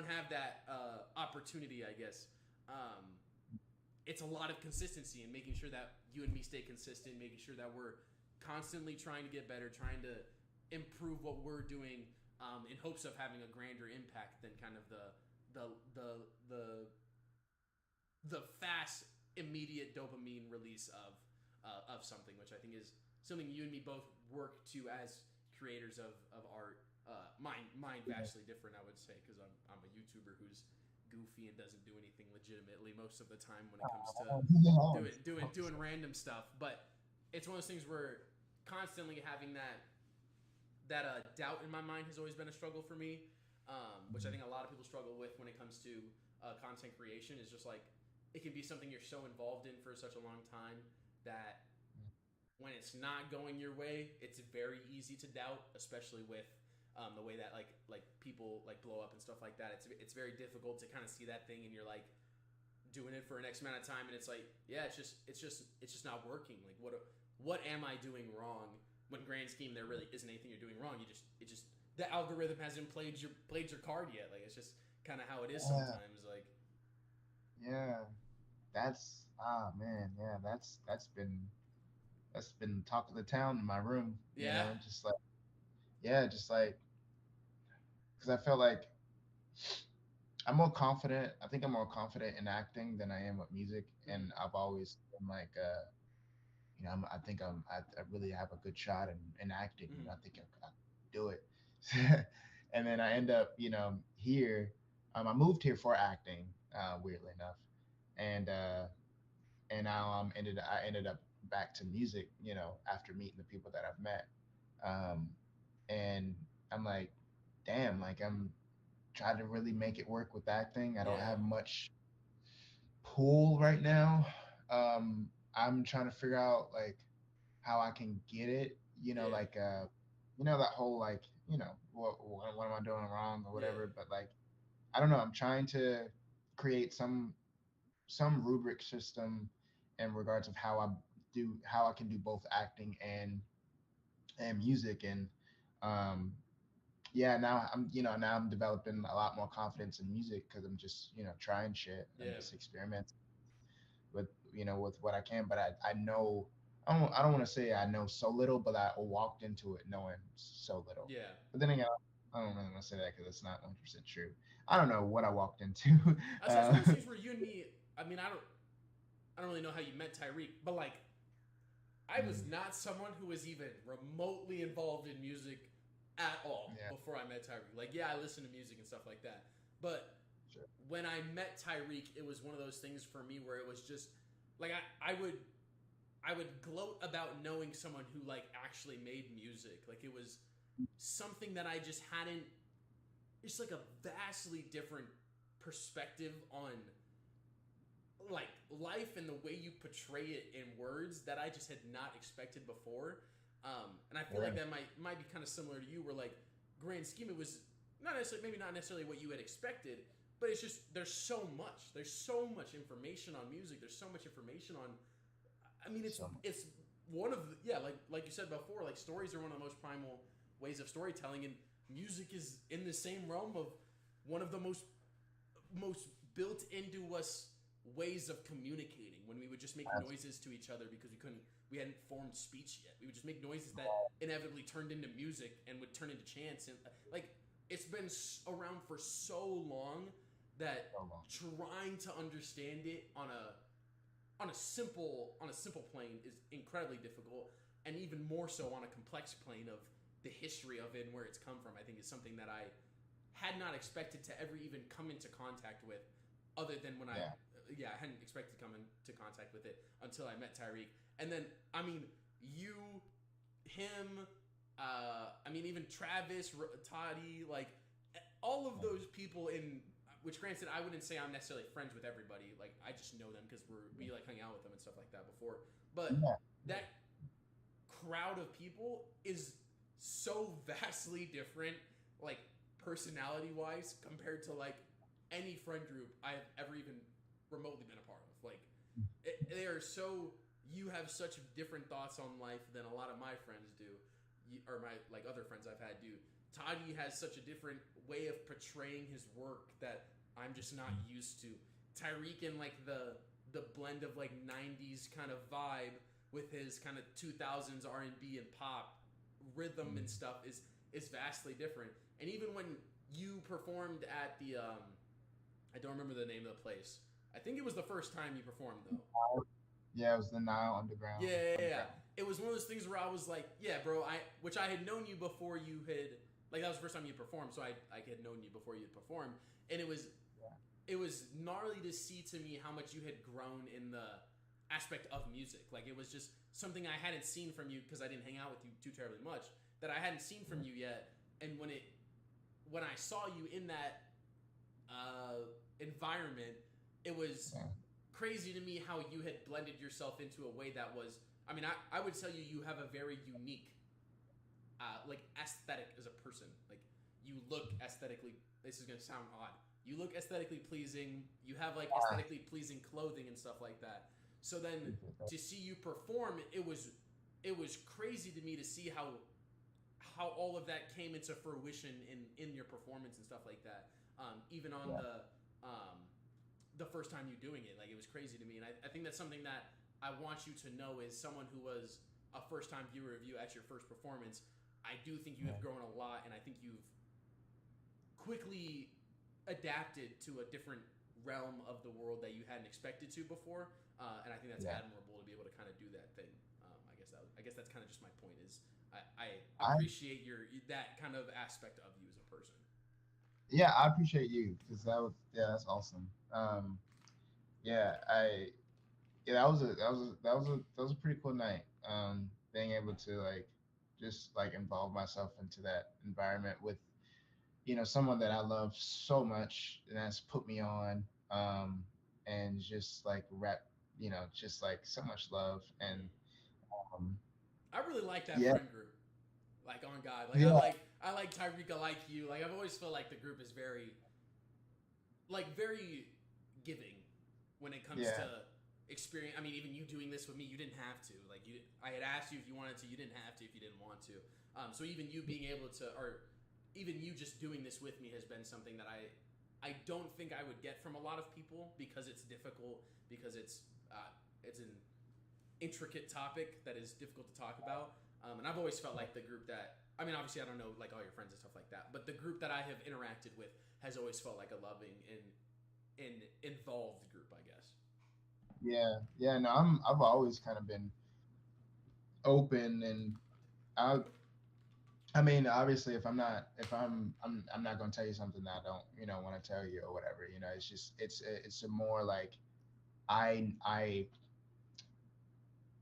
have that opportunity, I guess. It's a lot of consistency and making sure that you and me stay consistent, making sure that we're constantly trying to get better, trying to improve what we're doing, in hopes of having a grander impact than kind of the fast, immediate dopamine release of something, which I think is something you and me both work to as creators of art. Mine vastly different, I would say, because I'm a YouTuber who's goofy and doesn't do anything legitimately most of the time when it comes to doing random stuff. But it's one of those things where constantly having that doubt in my mind has always been a struggle for me, which I think a lot of people struggle with when it comes to content creation. Is just like it can be something you're so involved in for such a long time that when it's not going your way, it's very easy to doubt, especially with the way that like people like blow up and stuff like that. It's very difficult to kind of see that thing and you're like doing it for an X amount of time and it's like, yeah, it's just not working. Like what am I doing wrong? When grand scheme there really isn't anything you're doing wrong. The algorithm hasn't played your card yet. Like it's just kind of how it is sometimes. Like that's man, that's been talk of the town in my room. You know, just like because I felt like I think I'm more confident in acting than I am with music, and I've always been like, I really have a good shot in acting. You know, I think I do it, and then I end up, here. I moved here for acting, weirdly enough, and now I ended up back to music. After meeting the people that I've met, and I'm like, damn, like I'm trying to really make it work with acting. I don't have much pull right now. I'm trying to figure out like how I can get it. Like that whole like what am I doing wrong or whatever. But like I don't know. I'm trying to create some rubric system in regards of how I can do both acting and music and um now I'm developing a lot more confidence in music because I'm just trying shit and just experimenting with what I can. But I know I don't want to say I know so little, but I walked into it knowing so little. Yeah. But then again, I don't really want to say that because it's not 100% true. I don't know what I walked into. That's one of those things where you and me. I mean, I don't really know how you met Tyreek, but like, I was not someone who was even remotely involved in music at all before I met Tyreek. Like, yeah, I listen to music and stuff like that, but when I met Tyreek, it was one of those things for me where it was just like I would gloat about knowing someone who like actually made music. Like it was something that I just hadn't. It's like a vastly different perspective on like life and the way you portray it in words that I just had not expected before. And I feel like that might be kind of similar to you, where like grand scheme it was maybe not necessarily what you had expected, but it's just there's so much information on music. There's so much information on. I mean, it's one of the, like you said before, like stories are one of the most primal ways of storytelling, and music is in the same realm of one of the most built into us ways of communicating. When we would just make noises to each other because we hadn't formed speech yet. We would just make noises that inevitably turned into music and would turn into chants, and like it's been around for so long that trying to understand it on a simple plane is incredibly difficult, and even more so on a complex plane of the history of it and where it's come from. I think is something that I had not expected to ever even come into contact with, other than when I hadn't expected to come into contact with it until I met Tyreek. And then I mean you, him, I mean even Travis, Toddy, like all of those people in which granted I wouldn't say I'm necessarily friends with everybody. Like I just know them because we like hung out with them and stuff like that before. But Yeah. that crowd of people is so vastly different, like personality wise, compared to like any friend group I've ever even remotely been a part of. Like they are so, you have such different thoughts on life than a lot of my friends do, or my like other friends I've had do. Toddy has such a different way of portraying his work that I'm just not used to. Tyreek in like the blend of like 90s kind of vibe with his kind of 2000s R&B and pop rhythm and stuff is vastly different. And even when you performed at the I don't remember the name of the place. I think it was the first time you performed though. Yeah, it was the Nile Underground. Yeah. Underground. It was one of those things where I was like, yeah, bro, which I had known you before you had, like that was the first time you performed, so I had known you before you had performed, and Yeah. it was gnarly to see to me how much you had grown in the aspect of music. Like it was just something I hadn't seen from you because I didn't hang out with you too terribly much, that I hadn't seen from you yet. And when I saw you in that environment, it was Yeah. crazy to me how you had blended yourself into a way that was. I mean, I would tell you you have a very unique, like aesthetic as a person. Like you look aesthetically. This is gonna sound odd. You look aesthetically pleasing. You have like aesthetically pleasing clothing and stuff like that. So then to see you perform, it was crazy to me to see how all of that came into fruition in your performance and stuff like that. Even on Yeah. the first time you doing it, like it was crazy to me, and I think that's something that I want you to know is someone who was a first time viewer of you at your first performance. I do think you have grown a lot, and I think you've quickly adapted to a different realm of the world that you hadn't expected to before, and I think that's Yeah. admirable to be able to kind of do that thing. I guess that's kind of just my point is I I appreciate that kind of aspect of you as a person. Yeah, I appreciate you because that's awesome. Yeah, yeah, that was a pretty cool night. Being able to like just like involve myself into that environment with someone that I love so much and that's put me on, and just like rap, just like so much love and Mm. um, I really like that yeah, friend group. Like on God, like yeah, I like Tyreek, I like you. Like I've always felt like the group is very giving when it comes to yeah, experience. I mean, even you doing this with me, you didn't have to. Like I had asked you if you wanted to. You didn't have to if you didn't want to. So even you being able to, or even you just doing this with me has been something that I don't think I would get from a lot of people because it's difficult, because it's an intricate topic that is difficult to talk about. And I've always felt like the group that, I mean, obviously I don't know like all your friends and stuff like that, but the group that I have interacted with has always felt like a loving and involved group, I guess. yeah, yeah. No, I've always kind of been open and I I mean, obviously, if I'm not going to tell you something that I don't, want to tell you or whatever. It's just, it's a more like I, I,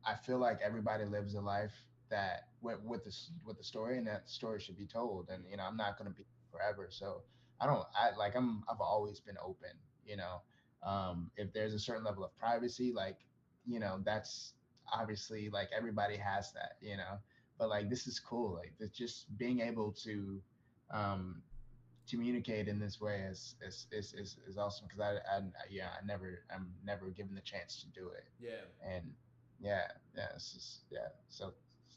I feel like everybody lives a life that with the story, and that story should be told. And I'm not going to be forever, so I've always been open. You know, if there's a certain level of privacy, like that's obviously like everybody has that. But like this is cool. Like it's just being able to um, communicate in this way is awesome because yeah, I'm never given the chance to do it. Yeah. And yeah, yeah, yeah. So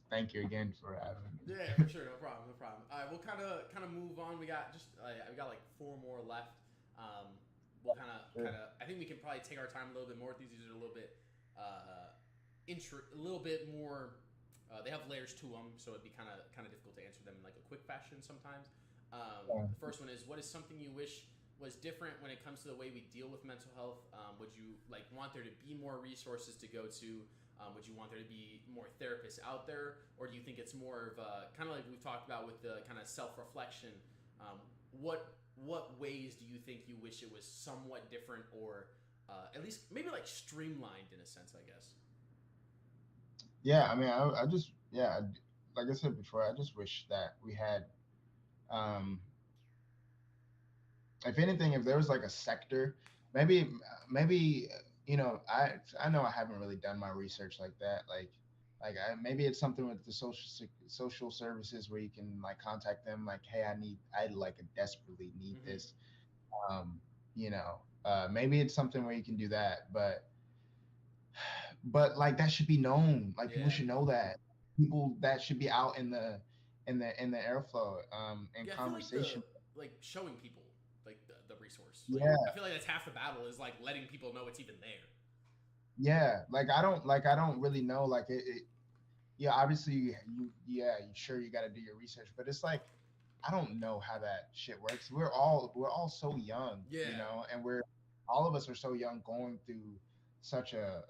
thank you again for having me. Yeah, for sure, no problem, no problem. All right, we'll kind of move on. We got like four more left. We'll Sure. I think we can probably take our time a little bit more. These are a little bit a little bit more. They have layers to them, so it'd be kind of difficult to answer them in like a quick fashion sometimes. Yeah. The first one is, what is something you wish was different when it comes to the way we deal with mental health? Would you like want there to be more resources to go to? Would you want there to be more therapists out there, or do you think it's more of kind of like we've talked about with the kind of self-reflection? What ways do you think you wish it was somewhat different, or at least maybe like streamlined in a sense? I guess. Yeah, I mean, I just, yeah, like I said before, I just wish that we had, um, if anything, if there was like a sector, maybe I know I haven't really done my research like that. Maybe it's something with the social services where you can like contact them like, hey, I like desperately need Mm-hmm. this. Um, maybe it's something where you can do that, but like that should be known. Like people Yeah. should know that. People that should be out in the airflow, in Yeah, I feel like conversation. showing people like the resource. Like Yeah, I feel like that's half the battle is like letting people know it's even there. yeah. Like I don't really know. Like yeah, obviously you sure you got to do your research, but it's like I don't know how that shit works. We're all so young, Yeah. and we're all of us are so young going through such a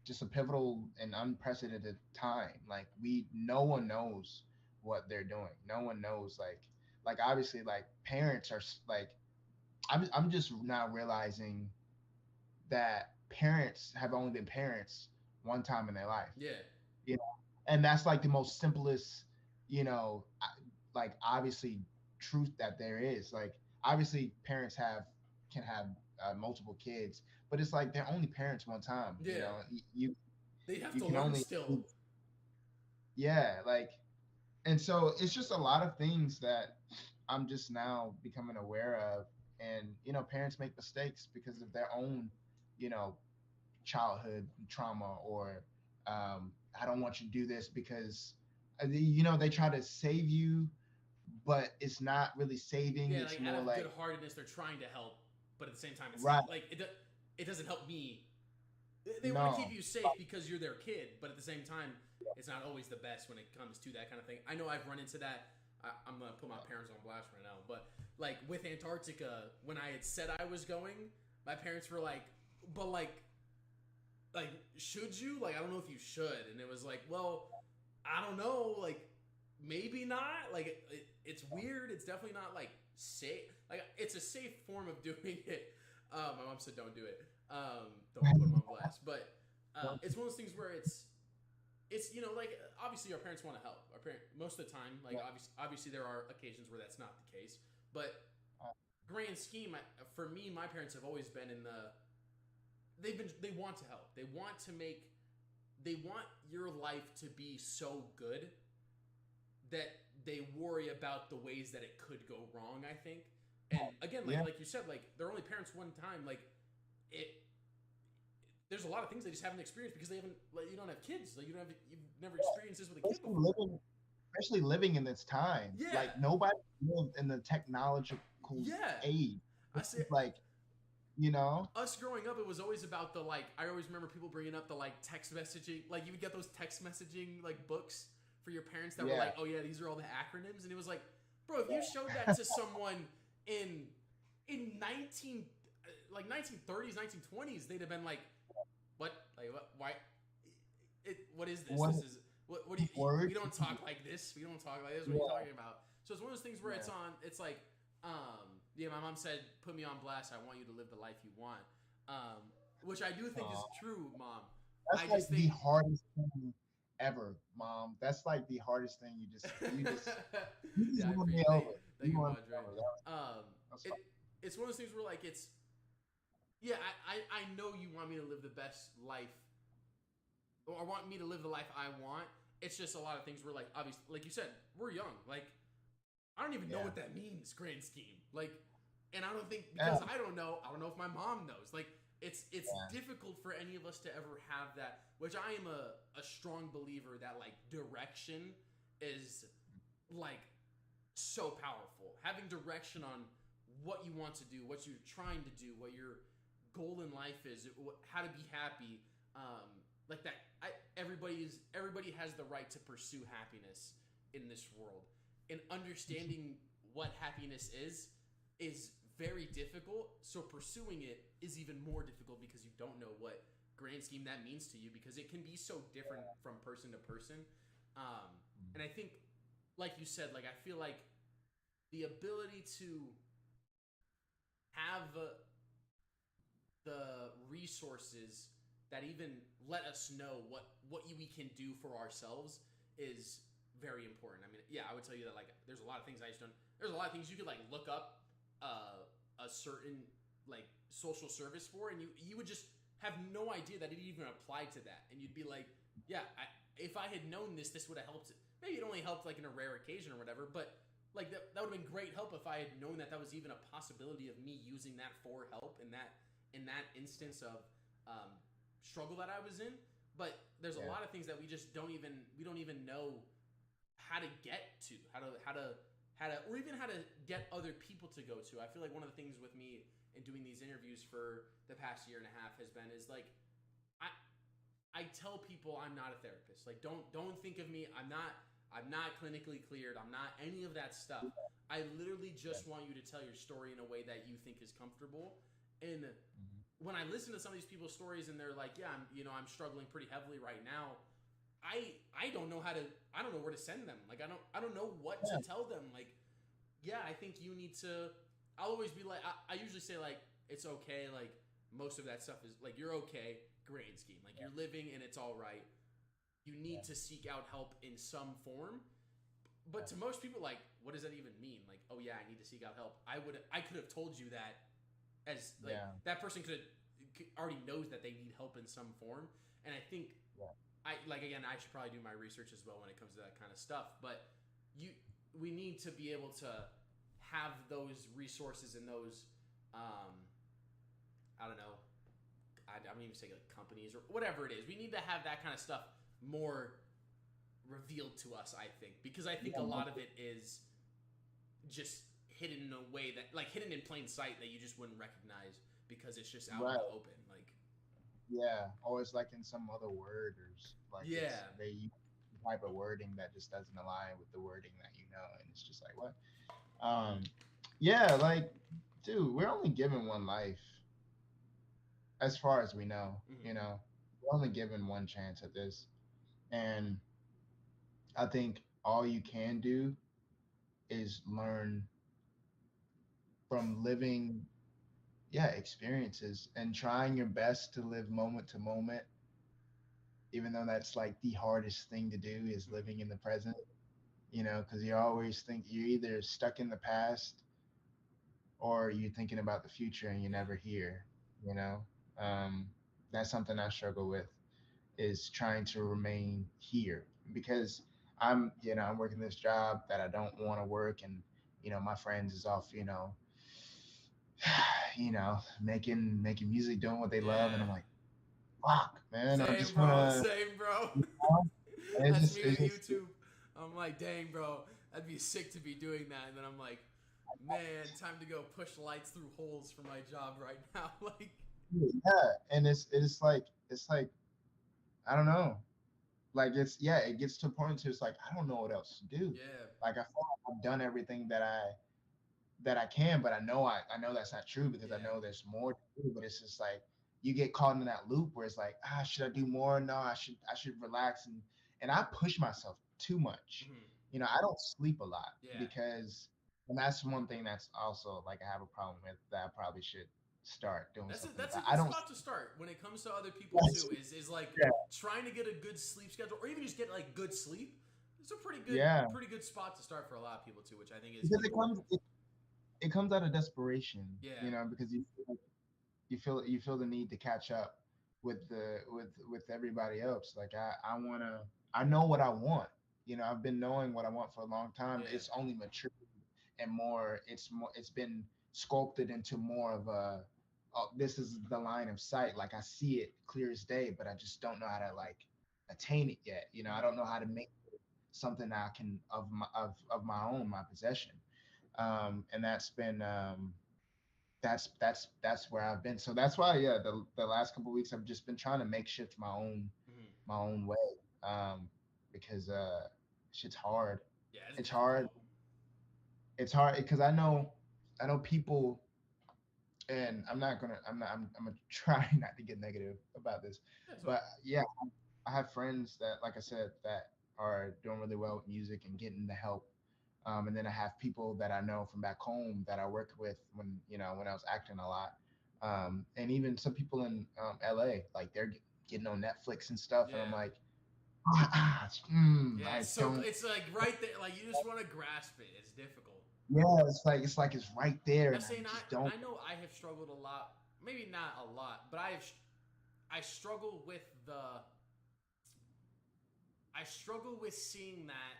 just a pivotal and unprecedented time. Like no one knows what they're doing. No one knows like obviously like parents are like I'm just now realizing that parents have only been parents one time in their life, Yeah. you know, and that's like the most simplest, like obviously truth that there is. Like obviously parents can have multiple kids, but it's like they're only parents one time. Yeah. You They have you to can learn only still. yeah, like, and so it's just a lot of things that I'm just now becoming aware of. And parents make mistakes because of their own you know childhood trauma, or I don't want you to do this because they try to save you, but it's not really saving. Yeah, It's like out more of good like, heartedness, they're trying to help, but at the same time, it's right, like it doesn't help me. They want to keep no, you safe because you're their kid, but at the same time, it's not always the best when it comes to that kind of thing. I know I've run into that. I'm gonna put my parents on blast right now, but like with Antarctica, when I had said I was going, my parents were like, "But like should you? Like I don't know if you should." And it was like, "Well, I don't know. Like maybe not. Like it's weird. It's definitely not like safe. Like it's a safe form of doing it." My mom said, "Don't do it. Don't put them on blast." But it's one of those things where it's like obviously our parents want to help. Our parent most of the time, like obviously there are occasions where that's not the case, but grand scheme, for me, my parents have always been in the they want to help. They want your life to be so good that they worry about the ways that it could go wrong, I think. And again, yeah, like you said, like they're only parents one time. Like it, there's a lot of things they just haven't experienced because they haven't. Like you don't have kids. Like you've never experienced this with a kid especially before. living in this time. Yeah, Like nobody lived in the technological yeah. age. I This say is like, you know, us growing up, it was always about the like. I always remember people bringing up the like text messaging. Like you would get those text messaging like books for your parents that were yeah, like, oh yeah, these are all the acronyms, and it was like, bro, if you showed that to someone in in 1930s, 1920s, they'd have been like, what, like what, why, what is this? what This is what do you? We word? don't talk like this. We don't talk like this. What are you Yeah, talking about? So it's one of those things where yeah. it's like, yeah, my mom said, put me on blast. I want you to live the life you want. Um, which I do think is true, mom. That's I like just the think hardest thing ever, Mom. That's like the hardest thing. You just yeah, I won me appreciate. over. Thank You you, won me Madre. over. That's fine. It's one of those things where like yeah, I know you want me to live the best life, or want me to live the life I want. It's just a lot of things where like obviously, like you said, we're young. Like I don't even know Yeah. what that means, grand scheme. Like, and I don't think Yeah. because I don't know if my mom knows. Like, it's Yeah. difficult for any of us to ever have that. Which I am a strong believer that like direction is like so powerful. Having direction on what you want to do, what you're trying to do, what your goal in life is, how to be happy. Like that. Everybody has the right to pursue happiness in this world, and understanding what happiness is very difficult. So pursuing it is even more difficult because you don't know what grand scheme that means to you because it can be so different from person to person. And I think, like you said, like I feel like the ability to have the resources that even let us know what we can do for ourselves is very important. I mean, yeah, I would tell you that like there's a lot of things I just don't. There's a lot of things you could like look up a certain like social service for, and you would just have no idea that it even applied to that, and you'd be like, yeah, if I had known this, this would have helped. Maybe it only helped like in a rare occasion or whatever, but like that would have been great help if I had known that that was even a possibility of me using that for help in that instance of struggle that I was in. But there's a lot of things that we just don't even know how to get to, how to or even how to get other people to go to. I feel like one of the things with me in doing these interviews for the past year and a half has been is like I tell people I'm not a therapist. Like don't think of me. I'm not clinically cleared. I'm not any of that stuff. I literally just want you to tell your story in a way that you think is comfortable. And when I listen to some of these people's stories and they're like, yeah, I'm struggling pretty heavily right now. I don't know I don't know where to send them. Like I don't know what to tell them. Like, yeah, I think you need to. I'll always be like, I usually say like, it's okay. Like most of that stuff is like, you're okay. Grand scheme. Like you're living and it's all right. You need to seek out help in some form. But to most people, like, what does that even mean? Like, oh yeah, I need to seek out help. I could have told you that as like that person could already knows that they need help in some form. And I think I should probably do my research as well when it comes to that kind of stuff. But we need to be able to have those resources and those I don't know. I don't even say like companies or whatever it is. We need to have that kind of stuff more revealed to us, I think, because I think a lot of it is just hidden in a way that like hidden in plain sight that you just wouldn't recognize because it's just out in the open. Like always like in some other word or like they use type of wording that just doesn't align with the wording that and it's just like what like dude, we're only given one life as far as we know. We're only given one chance at this, and I think all you can do is learn from living experiences and trying your best to live moment to moment, even though that's like the hardest thing to do is living in the present, because you always think you're either stuck in the past or you're thinking about the future and you're never here. you know that's something I struggle with, is trying to remain here, because I'm working this job that I don't want to work, and my friends is off, making music, doing what they love, and I'm like, fuck, man, I just wanna. Same, bro. You know? And That's me it's with just YouTube. I'm like, dang, bro, that'd be sick to be doing that. And then I'm like, man, time to go push lights through holes for my job right now. Like, and it's like I don't know, like it gets to a point to it's like I don't know what else to do. yeah, Like I feel like I've done everything that I can, but I know that's not true, because I know there's more to do. But it's just like you get caught in that loop where it's like, should I do more? No, I should relax, and I push myself too much. I don't sleep a lot, because and that's one thing that's also like I have a problem with, that I probably should start doing something that's a about. good I don't. spot to start when it comes to other people too. Is like Yeah. trying to get a good sleep schedule, or even just get like good sleep. It's a Yeah. pretty good spot to start for a lot of people too, which I think is Because it comes out of desperation, yeah. because you feel the need to catch up with everybody else. Like I know what I want. I've been knowing what I want for a long time. Yeah. It's only matured and it's been sculpted into more of a, oh, this is the line of sight. Like I see it clear as day, but I just don't know how to like attain it yet. I don't know how to make it something I can of my own, my possession. And that's been that's where I've been. So that's why, the last couple of weeks I've just been trying to makeshift my own way, because shit's hard. Yeah, it's It's difficult. hard. It's hard because I know people, and I'm gonna try not to get negative about this, Yeah, it's but okay. yeah, I have friends that, like I said, that are doing really well with music and getting the help. And then I have people that I know from back home that I worked with when I was acting a lot. And even some people in LA, like they're getting on Netflix and stuff. And I'm Yeah. like, Yeah, I it's so don't. it's like right there, like you just want to grasp it. It's difficult. Yeah, it's right there, I'm and I saying just don't. I know I have struggled a lot, maybe not a lot, but I struggle with the I struggle with seeing that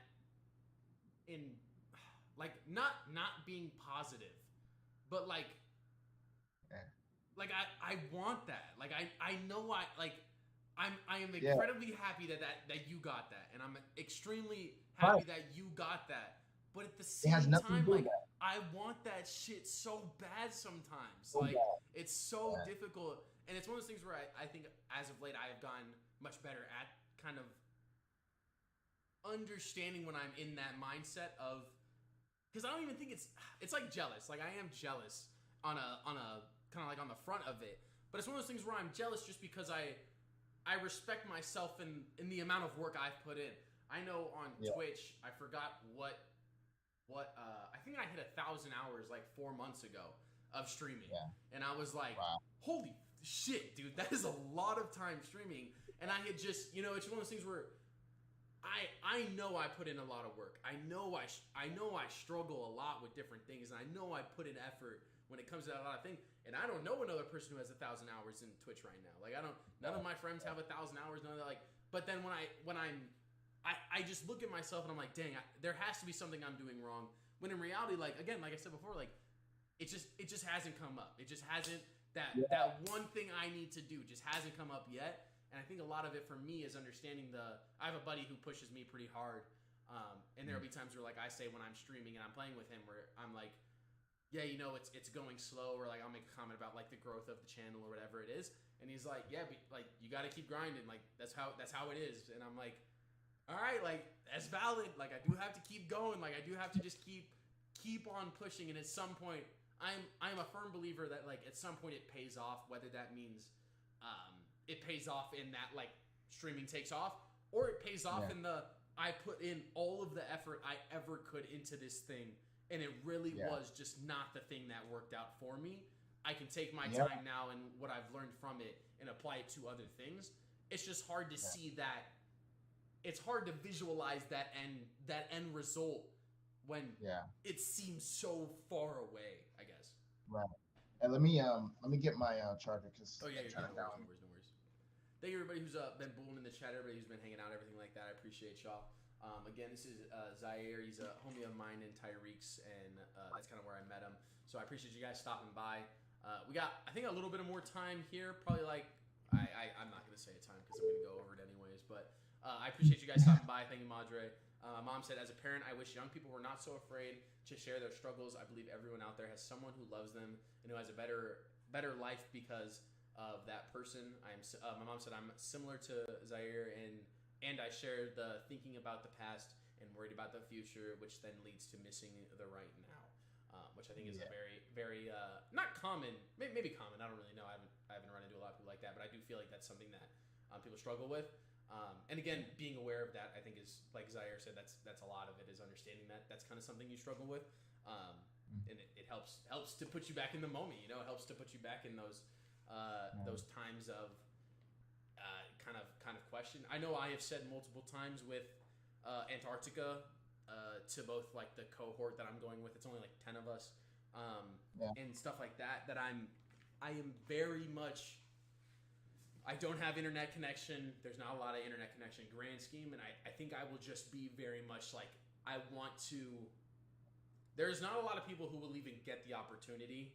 in like not being positive, but Yeah, I want that. Like I know I like I am yeah, incredibly happy that you got that, and I'm extremely right. happy that you got that. But at the It has same nothing to time, do with like that. I want that shit so bad sometimes. So Like bad. it's so Yeah, difficult, and it's one of those things where I think as of late I have gotten much better at kind of understanding when I'm in that mindset of because I don't even think it's like jealous. Like I am jealous on a kind of like on the front of it, but it's one of those things where I'm jealous just because I respect myself in the amount of work I've put in. I know on yeah, Twitch, I forgot what I think I hit 1,000 hours like 4 months ago of streaming, yeah. and I was like, Wow. holy shit, dude, that is a lot of time streaming. And I had just it's one of those things where I know I put in a lot of work. I know I struggle a lot with different things, and I know I put in effort when it comes to a lot of things. And I don't know another person who has 1,000 hours in Twitch right now. Like I don't. None of my friends have 1,000 hours. None of that. Like, but then I just look at myself and I'm like, dang, there has to be something I'm doing wrong. When in reality, like again, like I said before, like it just hasn't come up. It just hasn't Yeah, that one thing I need to do just hasn't come up yet. And I think a lot of it for me is understanding I have a buddy who pushes me pretty hard. And there'll be times where like I say when I'm streaming and I'm playing with him where I'm like, yeah, it's going slow, or like I'll make a comment about like the growth of the channel or whatever it is, and he's like, yeah, but like you got to keep grinding, like that's how it is. And I'm like, all right, like that's valid. Like I do have to keep going. Like I do have to just keep on pushing. And at some point, I'm a firm believer that like at some point it pays off. Whether that means it pays off in that like streaming takes off, or it pays off yeah, in the I put in all of the effort I ever could into this thing, and it really yeah, was just not the thing that worked out for me. I can take my yeah, time now and what I've learned from it and apply it to other things. It's just hard to yeah, see that. It's hard to visualize that end result when yeah. it seems so far away, I guess. Right. And let me get my charger because Oh yeah, it yeah, turned no worries, down. no worries, no worries. Thank you everybody who's been booing in the chat, everybody who's been hanging out, everything like that. I appreciate y'all. Again, this is Zaire. He's a homie of mine in Tyreek's, and that's kind of where I met him. So I appreciate you guys stopping by. We got, I think, a little bit of more time here. Probably like, I'm not going to say a time because I'm going to go over it anyways. But I appreciate you guys stopping by. Thank you, Madre. My mom said, as a parent, I wish young people were not so afraid to share their struggles. I believe everyone out there has someone who loves them and who has a better life because of that person. My mom said I'm similar to Zaire, and I share the thinking about the past and worried about the future, which then leads to missing the right now, which I think is a Yeah, very very not common, maybe common. I don't really know. I haven't run into a lot of people like that, but I do feel like that's something that people struggle with. And again, being aware of that, I think is like Zaire said. That's a lot of it is understanding that that's kind of something you struggle with. And it helps to put you back in the moment. It helps to put you back in those times of kind of question. I know I have said multiple times with Antarctica to both like the cohort that I'm going with. It's only like 10 of us, yeah, and stuff like that. That I am very much. I don't have internet connection. There's not a lot of internet connection grand scheme, and I think I will just be very much like I want to. There's not a lot of people who will even get the opportunity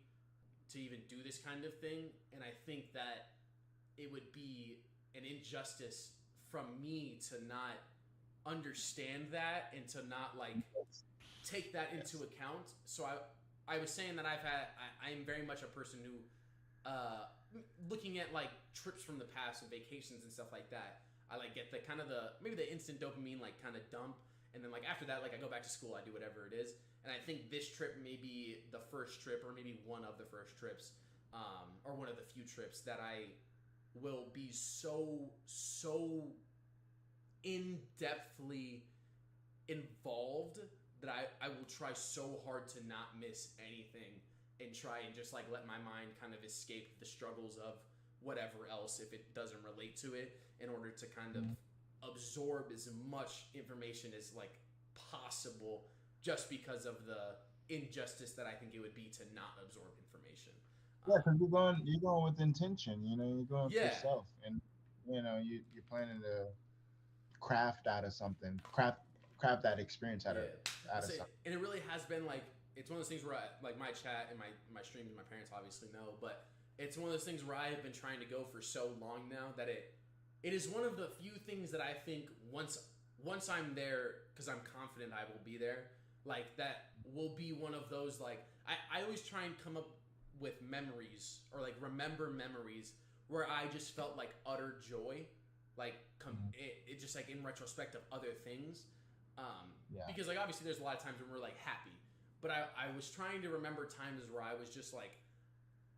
to even do this kind of thing, and I think that it would be an injustice from me to not understand that and to not like take that into yes, account. So I was saying that I am very much a person who looking at like trips from the past and vacations and stuff like that. I like get the kind of maybe the instant dopamine like kind of dump, and then like after that like I go back to school, I do whatever it is. And I think this trip may be the first trip, or maybe one of the first trips, or one of the few trips that I will be so in depthly involved that I will try so hard to not miss anything and try and just like let my mind kind of escape the struggles of whatever else if it doesn't relate to it, in order to kind of absorb as much information as like possible, just because of injustice that I think it would be to not absorb information. Yeah, because you're going with intention. You know, you're going for Yeah, self, and you're planning to craft out of something, craft that experience yeah. out I'll of say, something. and it really has been like it's one of those things where like my chat and my streams, my parents obviously know, but it's one of those things where I have been trying to go for so long now that it is one of the few things that I think once I'm there, because I'm confident I will be there, like that will be one of those like I always try and come up with memories or like remember memories where I just felt like utter joy, like Mhm. it just like in retrospect of other things, Yeah, because like obviously there's a lot of times when we're like happy, but I was trying to remember times where I was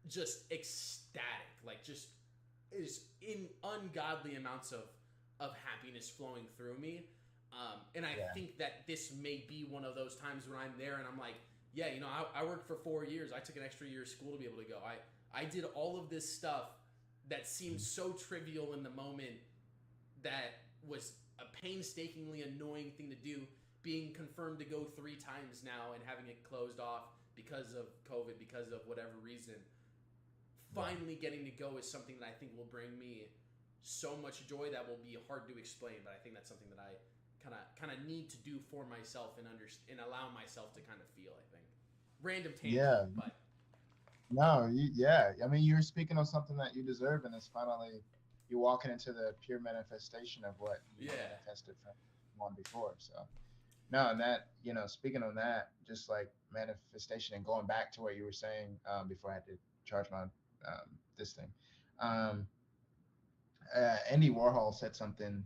just ecstatic, like just is in ungodly amounts of happiness flowing through me. And I yeah, think that this may be one of those times when I'm there and I'm like, yeah, you know, I worked for 4 years. I took an extra year of school to be able to go. I did all of this stuff that seemed so trivial in the moment that was a painstakingly annoying thing to do, being confirmed to go 3 times now and having it closed off because of COVID, because of whatever reason. yeah, Finally getting to go is something that I think will bring me so much joy that will be hard to explain, but I think that's something that I kind of need to do for myself and allow myself to kind of feel, I think. Random tangent, yeah. but No, yeah. I mean, you're speaking on something that you deserve, and it's finally you're walking into the pure manifestation of what you yeah. manifested from one before. So no, and that speaking on that, just like manifestation, and going back to what you were saying before I had to charge my this thing. Um, Andy Warhol said something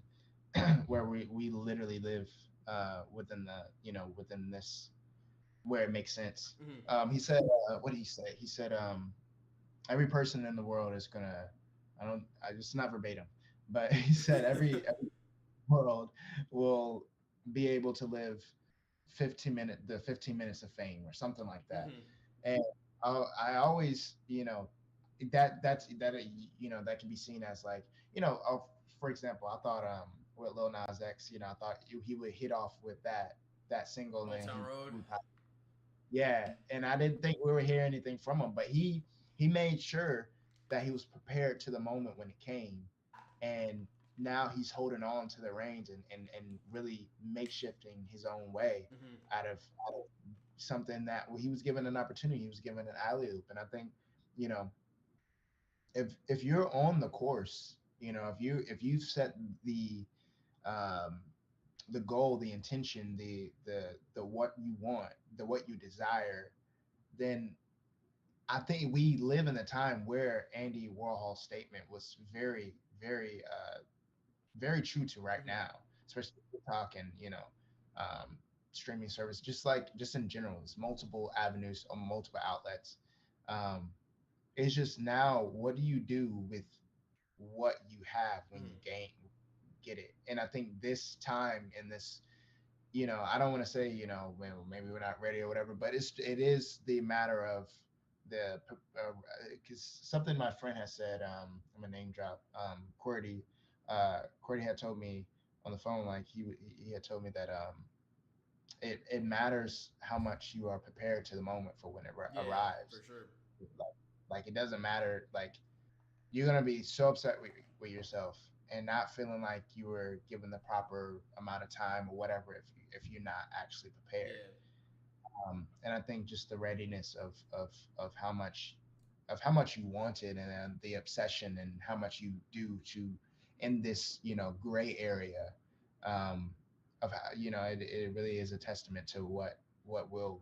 where we literally live within the within this where it makes sense. Mm-hmm. He said, what did he say? He said, every person in the world is gonna. I just not verbatim, but he said every world will be able to live 15 minutes of fame or something like that. Mm-hmm. And I always, that can be seen as like, for example, I thought with Lil Nas X, I thought he would hit off with that single, Old and Town Road. yeah, and I didn't think we would hear anything from him, but he made sure that he was prepared to the moment when it came, and now he's holding on to the reins and really makeshifting his own way Mm-hmm. out of something that he was given an opportunity, he was given an alley oop, and I think you know if you're on the course, if you've set um, the goal, the intention, the what you want, the what you desire, then I think we live in a time where Andy Warhol's statement was very, very, very true to right Mm-hmm. now, especially TikTok and um, streaming service, just in general, it's multiple avenues or multiple outlets. Um, it's just now, what do you do with what you have when you Mm-hmm. get it? And I think this time in this I don't want to say, well, maybe we're not ready or whatever, but it is the matter of the because something my friend has said. I'm a name drop. Cordy had told me on the phone, like he had told me that it matters how much you are prepared to the moment for when it Yeah, for arrives. sure. Like it doesn't matter. Like you're gonna be so upset with yourself and not feeling like you were given the proper amount of time or whatever if you're not actually prepared. Yeah. And I think just the readiness of how much you want it, and then the obsession and how much you do to in this gray area um, of how it really is a testament to what will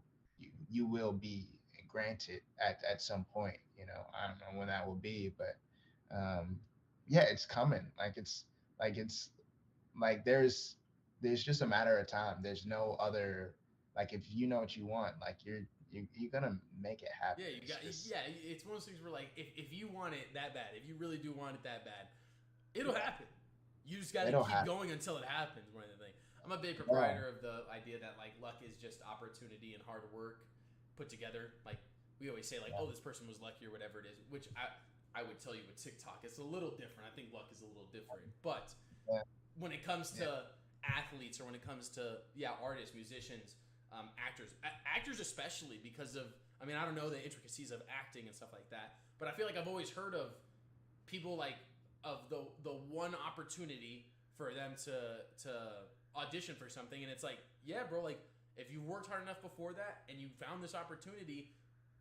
you will be granted at some point. I don't know when that will be, but yeah, it's coming. Like there's just a matter of time. There's no other, like, if you know what you want, like you're gonna make it happen. Yeah, you It's got. just Yeah, it's one of those things where like if you want it that bad, if you really do want it that bad, it'll yeah, happen. You just got to it'll keep happen. going until it happens. More than anything, I'm a big Yeah, proprietor of the idea that like luck is just opportunity and hard work put together. Like we always say, like, yeah, oh, this person was lucky or whatever it is. Which I would tell you with TikTok, it's a little different. I think luck is a little different, but yeah, when it comes yeah, to athletes or when it comes to artists, musicians, actors especially because of, I mean, I don't know the intricacies of acting and stuff like that, but I feel like I've always heard of people like of the one opportunity for them to audition for something, and it's like, yeah, bro, like if you worked hard enough before that and you found this opportunity,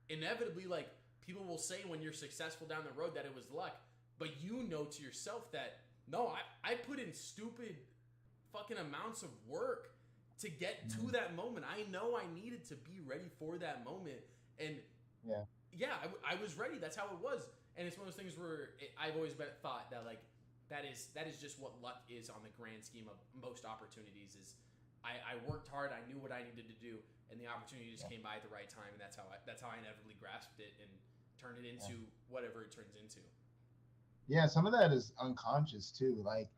inevitably, like people will say when you're successful down the road that it was luck, but you know to yourself that no, I put in stupid fucking amounts of work to get to that moment. I know I needed to be ready for that moment, and Yeah. yeah, I was ready. That's how it was. And it's one of those things where I've always thought that like that is just what luck is on the grand scheme of most opportunities. Is I worked hard, I knew what I needed to do, and the opportunity just came by at the right time, and that's how I inevitably grasped it and turned it into whatever it turns into. Yeah, some of that is unconscious too. Like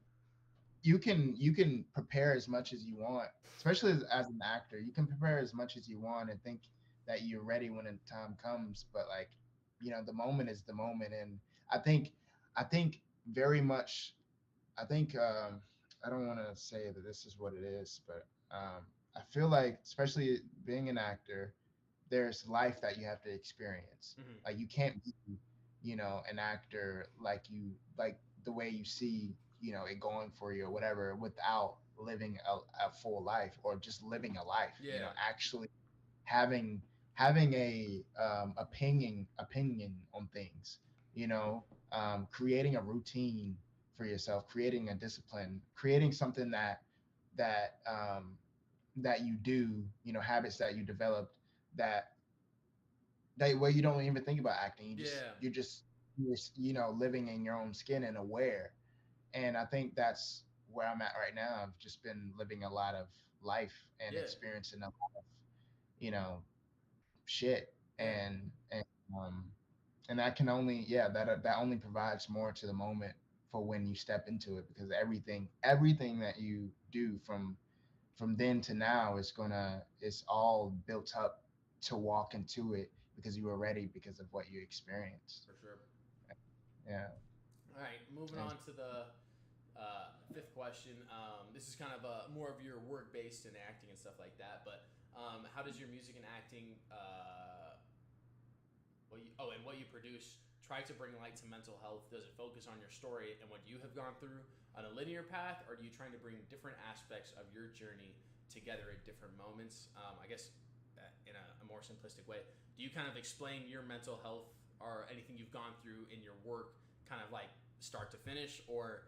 you can prepare as much as you want, especially as an actor. You can prepare as much as you want and think that you're ready when the time comes, but like, the moment is the moment. And I think I think very much I think I don't want to say that this is what it is, but I feel like, especially being an actor, there's life that you have to experience. Mm-hmm. Like you can't be, an actor like the way you see, it going for you or whatever without living a full life or just living a life. Yeah. Actually having having a opinion on things. Creating a routine for yourself, creating a discipline, creating something that you do, habits that you developed that where you don't even think about acting. Yeah. You're living in your own skin and aware. And I think that's where I'm at right now. I've just been living a lot of life and Yeah. experiencing a lot of, you know, shit. Yeah. Um and that can only, yeah, that only provides more to the moment for when you step into it, because everything that you do from then to now it's all built up to walk into it because you were ready because of what you experienced. For sure. Yeah. All right, moving And, on to the fifth question. This is kind of more of your work based in acting and stuff like that. But how does your music and acting, what you produce, try to bring light to mental health? Does it focus on your story and what you have gone through on a linear path, or do you trying to bring different aspects of your journey together at different moments? I guess in a more simplistic way, do you kind of explain your mental health or anything you've gone through in your work, kind of like start to finish, or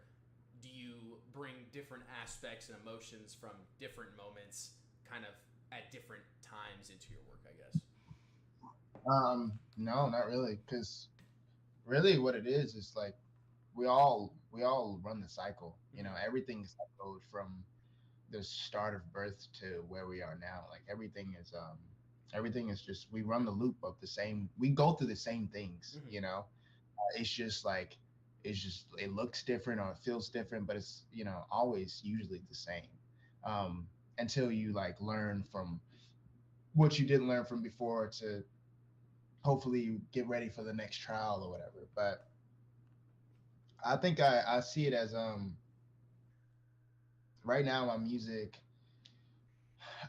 do you bring different aspects and emotions from different moments kind of at different times into your work, I guess? no, not really, because really what it is like we all run the cycle. Mm-hmm. Everything is cycled from the start of birth to where we are now. Like everything is just, we run the loop of the same, we go through the same things. Mm-hmm. It's just like it looks different or it feels different, but it's always usually the same, um until you like learn from what you didn't learn from before to hopefully get ready for the next trial or whatever. But I think I see it as right now my music,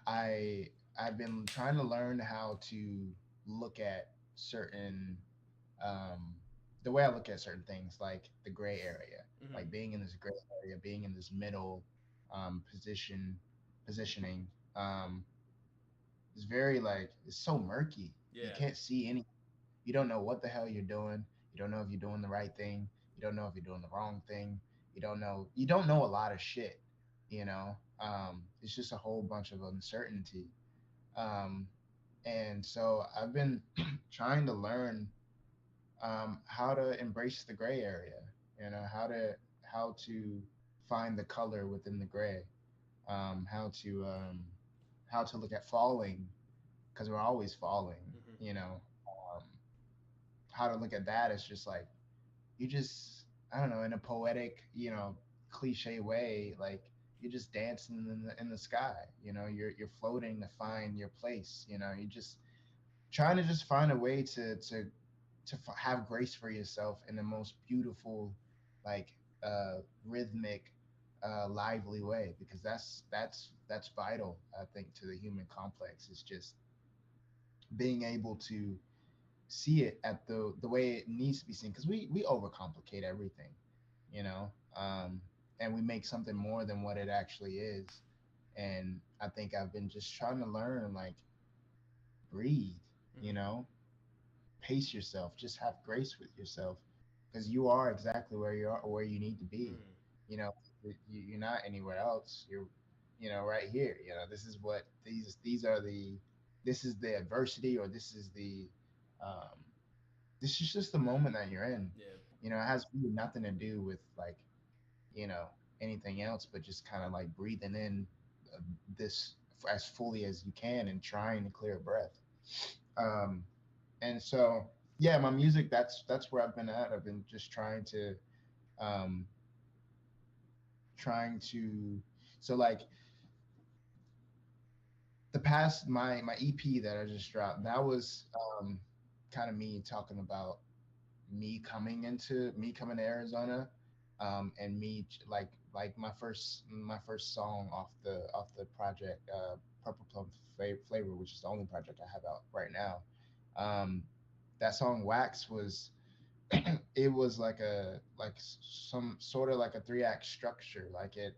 I I've been trying to learn how to look at certain um the way I look at certain things, like the gray area, Mm-hmm. like being in this gray area, being in this middle positioning. It's very like, it's so murky. You Yeah. can't see any, you don't know what the hell you're doing. You don't know if you're doing the right thing. You don't know if you're doing the wrong thing. You don't know a lot of shit, it's just a whole bunch of uncertainty. Um, and so I've been trying to learn how to embrace the gray area, how to find the color within the gray, um, how to um, how to look at falling, because we're always falling, Mm-hmm. you know. Um, how to look at that is just like, you just, I don't know, in a poetic, cliche way, like you're just dancing in the sky, you're floating to find your place, you're just trying to just find a way to have grace for yourself in the most beautiful, like rhythmic, lively way, because that's vital, I think, to the human complex. It's just being able to see it at the way it needs to be seen, because we overcomplicate everything, you know, and we make something more than what it actually is. And I think I've been just trying to learn, like, breathe, you Mm-hmm. know, pace yourself, just have grace with yourself, because you are exactly where you are, or where you need to be. Mm. You know, you're not anywhere else. You're, right here. This is what these are the this is the adversity, or um, this is just the moment that you're in. Yeah. It has really nothing to do with, like, you know anything else, but just kind of like breathing in this as fully as you can, and trying to clear a breath. Um, and so, yeah, my music, that's where I've been at. I've been just um trying to so, like, the past, my EP that I just dropped, that was kind of me talking about me coming to Arizona, and like my first song off the project, Purple Plum Flavor, which is the only project I have out right now. um that song Wax was it was some sort of like a three-act structure. Like it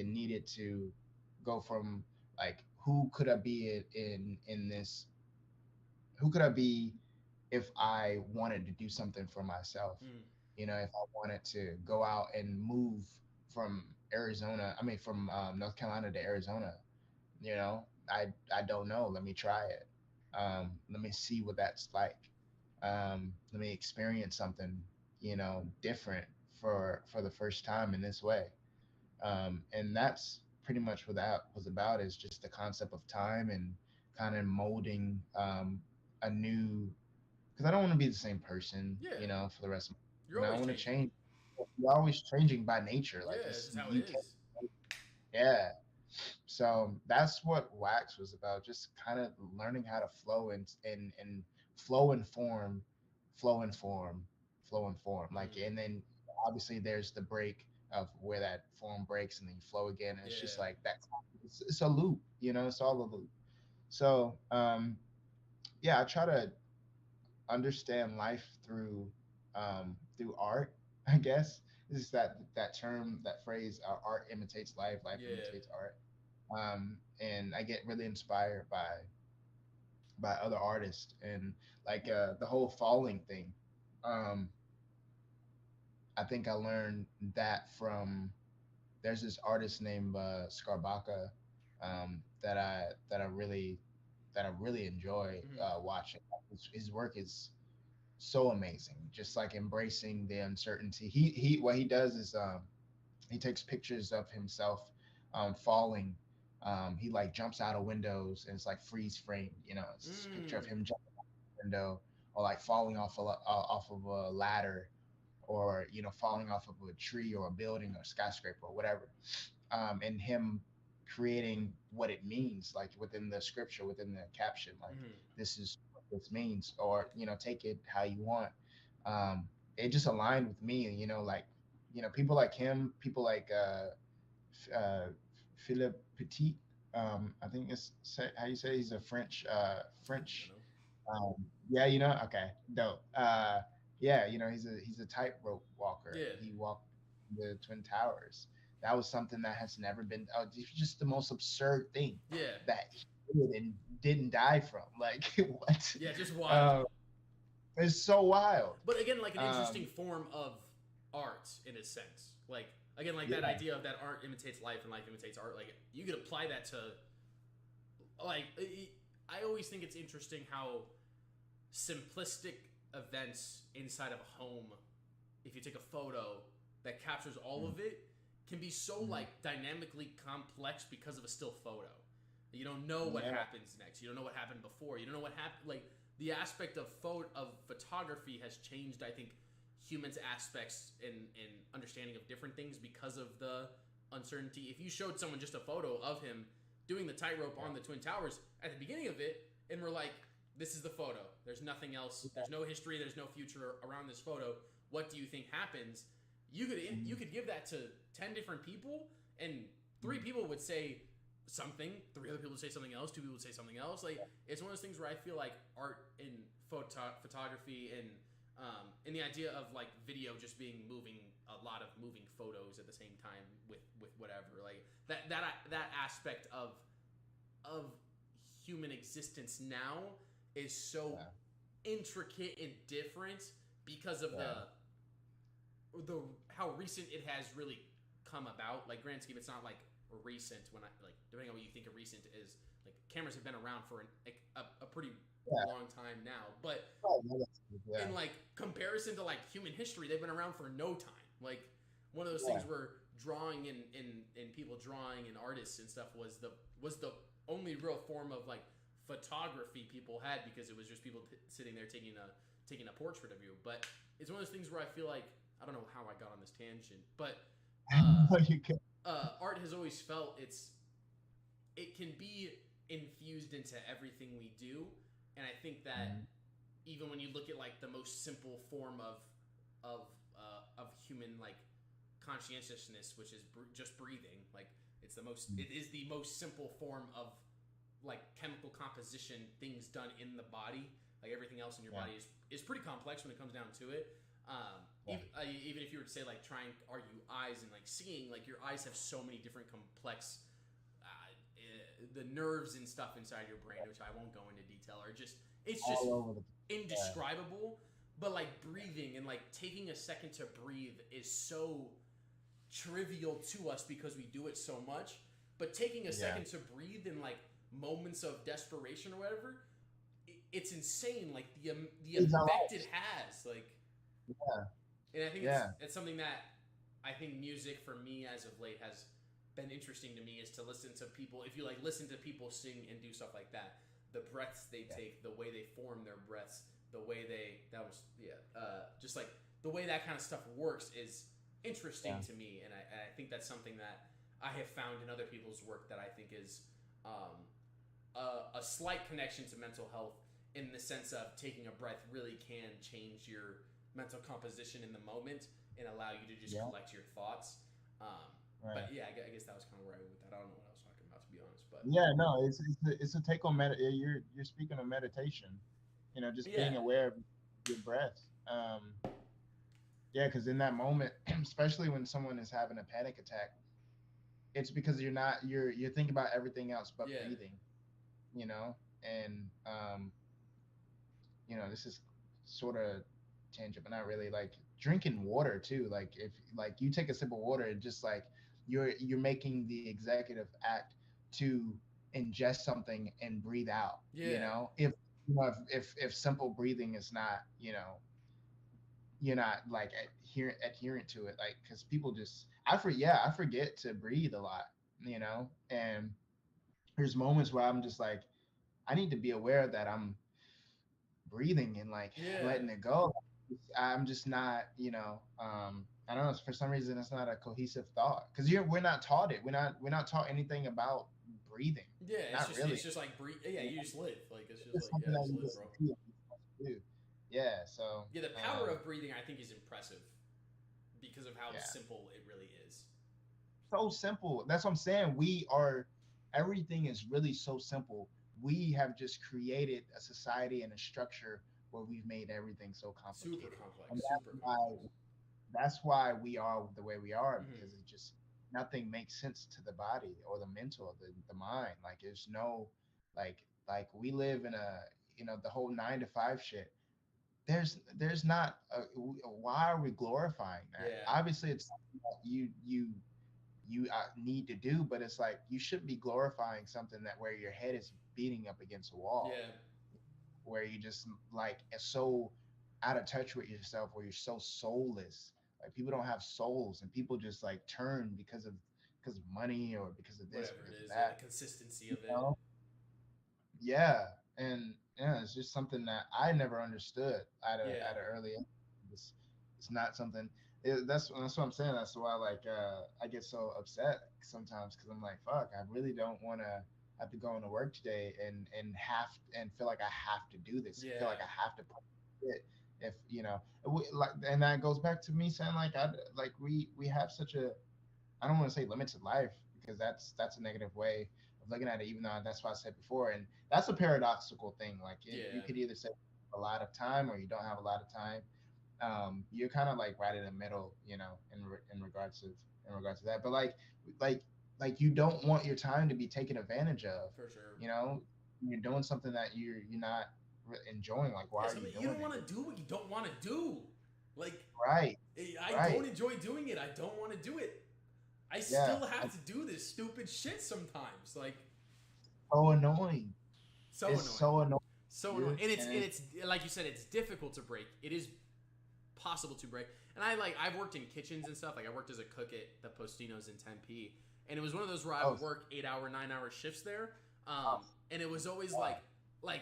needed to go from, like, who could I be in this who could I be if I wanted to do something for myself. Mm. If I wanted to go out and move from from North Carolina to Arizona. I don't know. Let me try it. Let me see what that's like. Let me experience something, different for the first time in this way. And that's pretty much what that was about, is just the concept of time, and kind of molding a new, because I don't want to be the same person, Yeah. for the rest of You're I always want to changing. change. You're always changing by nature. Like, Yeah, it's it's just how it you can't. is. Yeah. So that's what Wax was about. Just kind of learning how to flow, and flow and form, flow and form, flow and form. Like, Mm. and then obviously there's the break of where that form breaks, and then you flow again. And it's just Yeah. like that. It's a loop. It's all a loop. So, yeah, I try to understand life through art, I guess. This is that term, that phrase, art imitates life Yeah. imitates art. And I get really inspired by other artists, and, like, the whole falling thing. um I think I learned that from, there's this artist named Skarbaka, that I really enjoy Mm-hmm. watching. His work is so amazing. Just like embracing the uncertainty. He What he does is, he takes pictures of himself falling. He, like, jumps out of windows, and it's like freeze frame. It's this picture of Mm. him jumping out the window, or like falling off of a ladder, or falling off of a tree or a building or skyscraper or whatever. And him creating what it means, like, within the scripture, within the caption, like, Mm-hmm. this is what this means, or take it how you want. It just aligned with me, like, people like him, people like Philippe Petit. I think how you say, he's a I don't even French. know. Yeah, okay, dope. Yeah, he's a tightrope walker. Yeah. He walked the Twin Towers. That was something that has never been. It's just the most absurd thing Yeah. that he did and didn't die from. Like, what? Yeah, just wild. Uh, it's so wild. But again, like an interesting Um, form of art in a sense. Like again, like that yeah, idea of that art imitates life and life imitates art. Like you could apply that to like I always think it's interesting how simplistic events inside of a home, if you take a photo that captures all mm, of it, can be so mm, like dynamically complex because of a still photo. You don't know what yeah, happens next. You don't know what happened before. You don't know what happened. Like the aspect of photography has changed. I think humans' aspects in understanding of different things because of the uncertainty. If you showed someone just a photo of him doing the tightrope yeah, on the Twin Towers at the beginning of it, and we're like, "This is the photo. There's nothing else. There's no history. There's no future around this photo. What do you think happens?" You could mm, give that to 10 different people, and three people would say something, three other people would say something else, two people would say something else. Like it's one of those things where I feel like art and photography and the idea of like video just being moving, a lot of moving photos at the same time with whatever, like that aspect of human existence now is so intricate and different because of the how recent it has really come about. Like grand scheme, it's not like recent when I like depending on what you think of recent is. Like cameras have been around for a pretty long time now, but in like comparison to like human history, they've been around for no time. Like one of those things where drawing and people drawing and artists and stuff was the only real form of like photography people had, because it was just people sitting there taking a portrait of you. But it's one of those things where I feel like, I don't know how I got on this tangent, but art has always felt it can be infused into everything we do, and I think that even when you look at like the most simple form of human like conscientiousness, which is just breathing, like it is the most simple form of like chemical composition, things done in the body. Like everything else in your body is pretty complex when it comes down to it. Even if you were to say like try and argue eyes and like seeing, like your eyes have so many different complex the nerves and stuff inside your brain, which I won't go into detail, are just indescribable. But like breathing and like taking a second to breathe is so trivial to us because we do it so much. But taking a second to breathe in like moments of desperation or whatever, it's insane. Like the effect it has, like. And I think it's something that I think music for me as of late has been interesting to me, is to listen to people. If you like listen to people sing and do stuff like that, the breaths they take, the way they form their breaths, the way just like the way that kind of stuff works is interesting to me. And I think that's something that I have found in other people's work that I think is a slight connection to mental health, in the sense of taking a breath really can change your mental composition in the moment and allow you to just collect your thoughts. But yeah, I guess that was kind of where I went with that. I don't know what I was talking about, to be honest. But no, it's a take on you're speaking of meditation, just being aware of your breath. Because in that moment, especially when someone is having a panic attack, it's because you're thinking about everything else but breathing, and this is sort of tangent, but not really. Like drinking water too. Like if like you take a sip of water, and just like you're making the executive act to ingest something and breathe out. If simple breathing is not, you're not like adherent to it, like because people just I forget to breathe a lot, and there's moments where I'm just like, I need to be aware that I'm breathing and like letting it go. I'm just not, I don't know. For some reason, it's not a cohesive thought, because we're not taught it. We're not taught anything about breathing. It's just like breathe. Yeah, you just live. Like it's just like something that you just just live, bro. do. Yeah. So the power of breathing, I think, is impressive because of how simple it really is. So simple. That's what I'm saying. Everything is really so simple. We have just created a society and a structure where we've made everything so complicated. Super complex. And super complex. That's why we are the way we are, because it just nothing makes sense to the body or the mental, the mind. Like there's no like we live in the whole 9 to 5 shit. There's not why are we glorifying that? Obviously it's something that you need to do, but it's like you shouldn't be glorifying something that where your head is beating up against a wall, where you just like are so out of touch with yourself, where you're so soulless. Like people don't have souls, and people just like turn because of money or because of this, whatever because it is, of that. The consistency of it. And it's just something that I never understood at an early age. It's not something. That's what I'm saying. That's why I get so upset sometimes, because I'm like, fuck, I really don't want to have to go into work today and feel like I have to do this. Feel like I have to put it. If and that goes back to me saying we have such a I don't want to say limited life because that's a negative way of looking at it. Even though that's what I said before, and that's a paradoxical thing. Like you Yeah, could either say a lot of time or you don't have a lot of time. You're kind of like right in the middle, in regards to that. But like like you don't want your time to be taken advantage of. for sure. You know, you're doing something that you're not enjoying. Like, why Yeah, are you something you doing don't want it? to do what you don't want to do. Like, Right, I don't right, enjoy doing it. I don't want to do it. I yeah. still have to do this stupid shit sometimes. Like, So annoying. so It's annoying. so annoying, So annoying. dude. And And it's like you said, it's difficult to break. It is possible to break. And I've worked in kitchens and stuff. Like I worked as a cook at the Postinos in Tempe, and it was one of those where I oh, would work 8-hour, 9-hour shifts there. oh, And it was always wow. like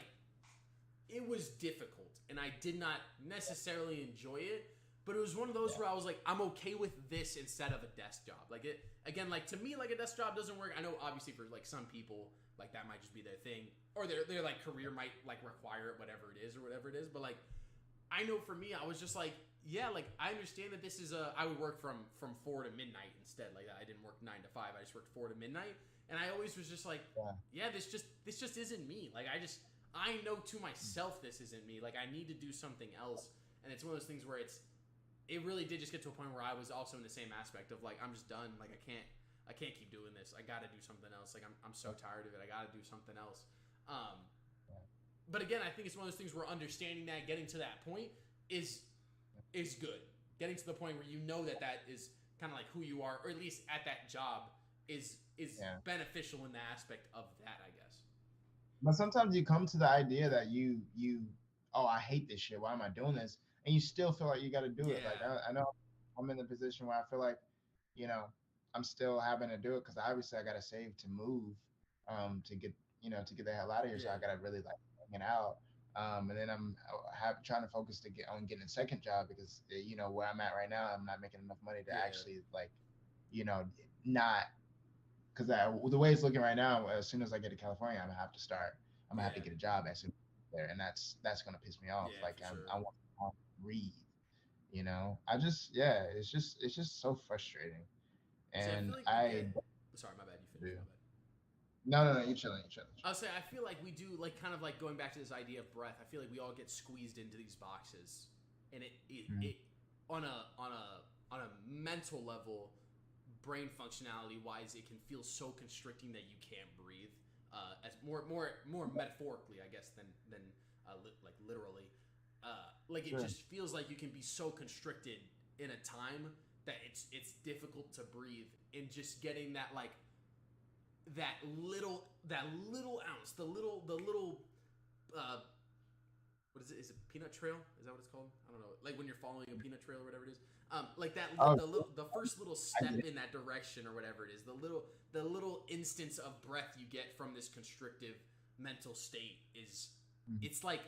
it was difficult, and I did not necessarily enjoy it. But it was one of those Yeah, where I was like, I'm okay with this instead of a desk job. Like it again, like to me, like a desk job doesn't work. I know obviously for like some people, like that might just be their thing, or their like career might like require it, whatever it is, or whatever it is. But like I know for me, I was just like, yeah, like I understand that this is I would work from 4 to midnight instead. Like I didn't work 9 to 5. I just worked 4 to midnight, and I always was just like, yeah, yeah, this just isn't me. Like I know to myself this isn't me. Like I need to do something else, and it's one of those things where it really did just get to a point where I was also in the same aspect of like I'm just done. Like I can't keep doing this. I got to do something else. Like I'm so tired of it. I got to do something else. Um, yeah. but again, I think it's one of those things where understanding that, getting to that point is good. Getting to the point where you know that is kind of like who you are, or at least at that job is Yeah. beneficial in the aspect of that, I guess. But sometimes you come to the idea that you oh, I hate this shit. Why am I doing this? And you still feel like you got to do it. Like Yeah, I know I'm in the position where I feel like, you know, I'm still having to do it because obviously I got to save to move, to get to get the hell out of here. So I yeah, got to really like hang it out. And then I'm trying to focus to get on getting a second job because where I'm at right now, I'm not making enough money to yeah, actually like, you know, not because the way it's looking right now, as soon as I get to California, I'm gonna have to start. I'm gonna have to yeah, get a job as soon as I get there, and that's gonna piss me off. yeah, Like for sure. I want to breathe. It's just so frustrating, See, I and feel like we I get. Sorry, my bad. You do. finish. My bad. No, you're chilling, you're chilling. I'll say I feel like we do like kind of like going back to this idea of breath. I feel like we all get squeezed into these boxes, and it on a mental level, brain functionality wise, it can feel so constricting that you can't breathe. As more metaphorically, I guess, than like literally. Like it Sure. just feels like you can be so constricted in a time that it's difficult to breathe, and just getting that like that little ounce, the little uh, what is it? Is it peanut trail? Is that what it's called? I don't know. Like when you're following a peanut trail or whatever it is. Like that Oh, the first little I get step it. in that direction or whatever it is. The little instance of breath you get from this constrictive mental state is Mhm. it's like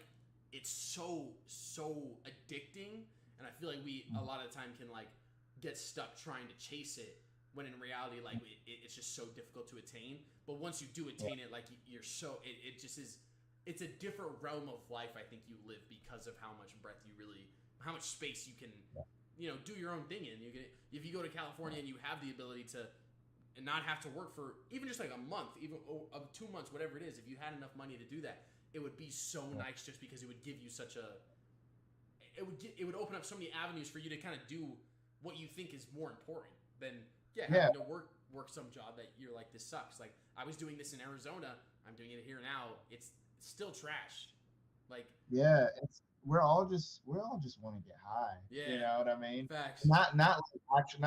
it's so addicting, and I feel like we a lot of the time can like get stuck trying to chase it when in reality like it's just so difficult to attain. But once you do Yeah, attain it, like you're so it just is it's a different realm of life I think you live because of how much breath you really how much space you can do your own thing in. You can if you go to California and you have the ability to and not have to work for even just like a month, even of 2 months, whatever it is. If you had enough money to do that, it would be so yeah, nice just because it would give you such a it would open up so many avenues for you to kind of do what you think is more important than yeah. having to work some job that you're like this sucks. Like I was doing this in Arizona, I'm doing it here now. It's still trash. Like Yeah, we all just want to get high. You yeah, know what I mean? facts. Not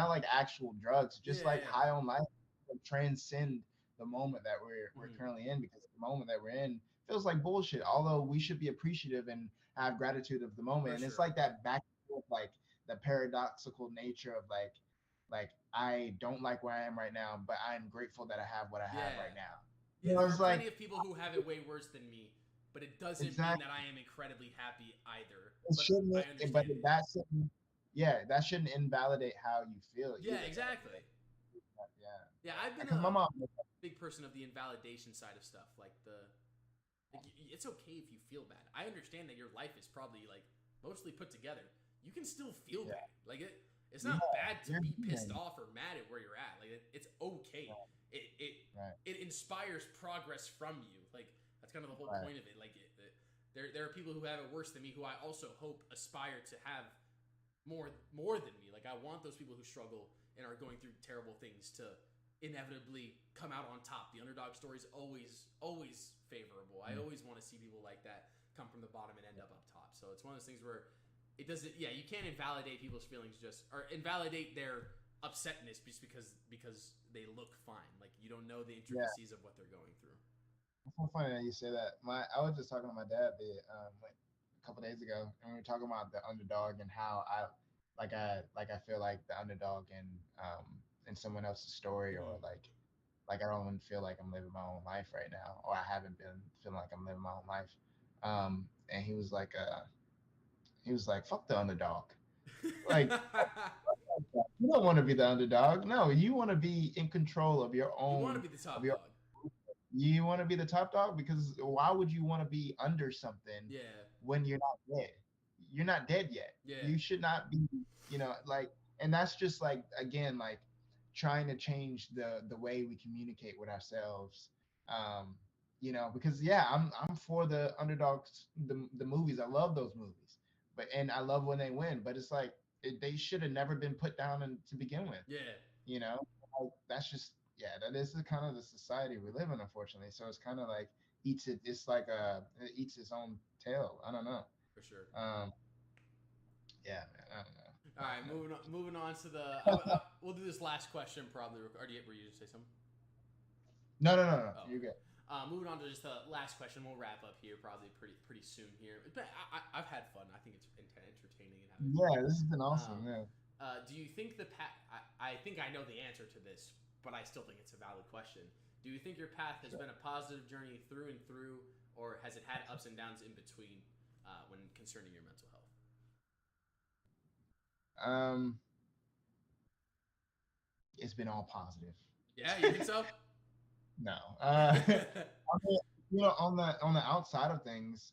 like actual drugs, Yeah, just yeah, like yeah. high on life, like, transcend the moment that we're Mm-hmm. currently in because the moment that we're in feels like bullshit. Although we should be appreciative and have gratitude of the moment. For And it's sure. like that back and forth, like the paradoxical nature of like I don't like where I am right now, but I'm grateful that I have what I have Yeah. right now. Yeah, there are It's like plenty of people who have it way worse than me, but it doesn't mean that exactly. I am incredibly happy either. It But shouldn't, I but understand it. that shouldn't, yeah, that shouldn't invalidate how you feel Yeah, either, though. exactly. Yeah, Yeah, I've been because my a mom, big person of the invalidation side of stuff. It's okay if you feel bad. I understand that your life is probably like mostly put together. You can still feel yeah, bad. Like It's Yeah, not bad to you're be pissed human. off or mad at where you're at. Like it's okay. Right, It right, it inspires progress from you. Like that's kind of the whole right. point of it. Like there are people who have it worse than me who I also hope aspire to have more than me. Like I want those people who struggle and are going through terrible things to inevitably come out on top. The underdog story is always favorable. I Mm. always want to see people like that come from the bottom and end up top. So it's one of those things where it doesn't. Yeah, you can't invalidate people's feelings or invalidate their upsetness just because they look fine. Like you don't know the Yeah, intricacies of what they're going through. it's so funny that you say that. I was just talking to my dad like a couple days ago, and we were talking about the underdog and how I feel like the underdog in someone else's story, or Mm-hmm. like I don't even feel like I'm living my own life right now, or I haven't been feeling like I'm living my own life. And he was like, "Fuck the underdog." Like, you don't want to be the underdog. No, you want to be in control of your You want to own be the of top your. dog. You want to be the top dog, because why would you want to be under something Yeah, when you're not dead? You're not dead yet. yeah, You should not be, like, and that's just like, again, like trying to change the way we communicate with ourselves. Um, because yeah, I'm for the underdogs, the movies. I love those movies, and I love when they win. But it's like they should have never been put down to begin with. yeah, You know, that's just, yeah, that is the kind of the society we live in, unfortunately. So it's kind of like it's like it eats its own tail. I don't know. for sure. Um, yeah, man, I don't know. All right, moving on to the. We'll do this last question probably. Or were you to say something? No, no, no, no. Oh, You're okay. good. Moving on to just the last question. We'll wrap up here probably pretty soon here. But I've had fun. I think it's entertaining and having fun. Yeah, this has been awesome. Um, Yeah. do you think the path? I think I know the answer to this, but I still think it's a valid question. Do you think your path has Sure. been a positive journey through and through, or has it had ups and downs in between when concerning your mental health? Um, it's been all positive. Yeah, you think so? No. I mean, on the outside of things,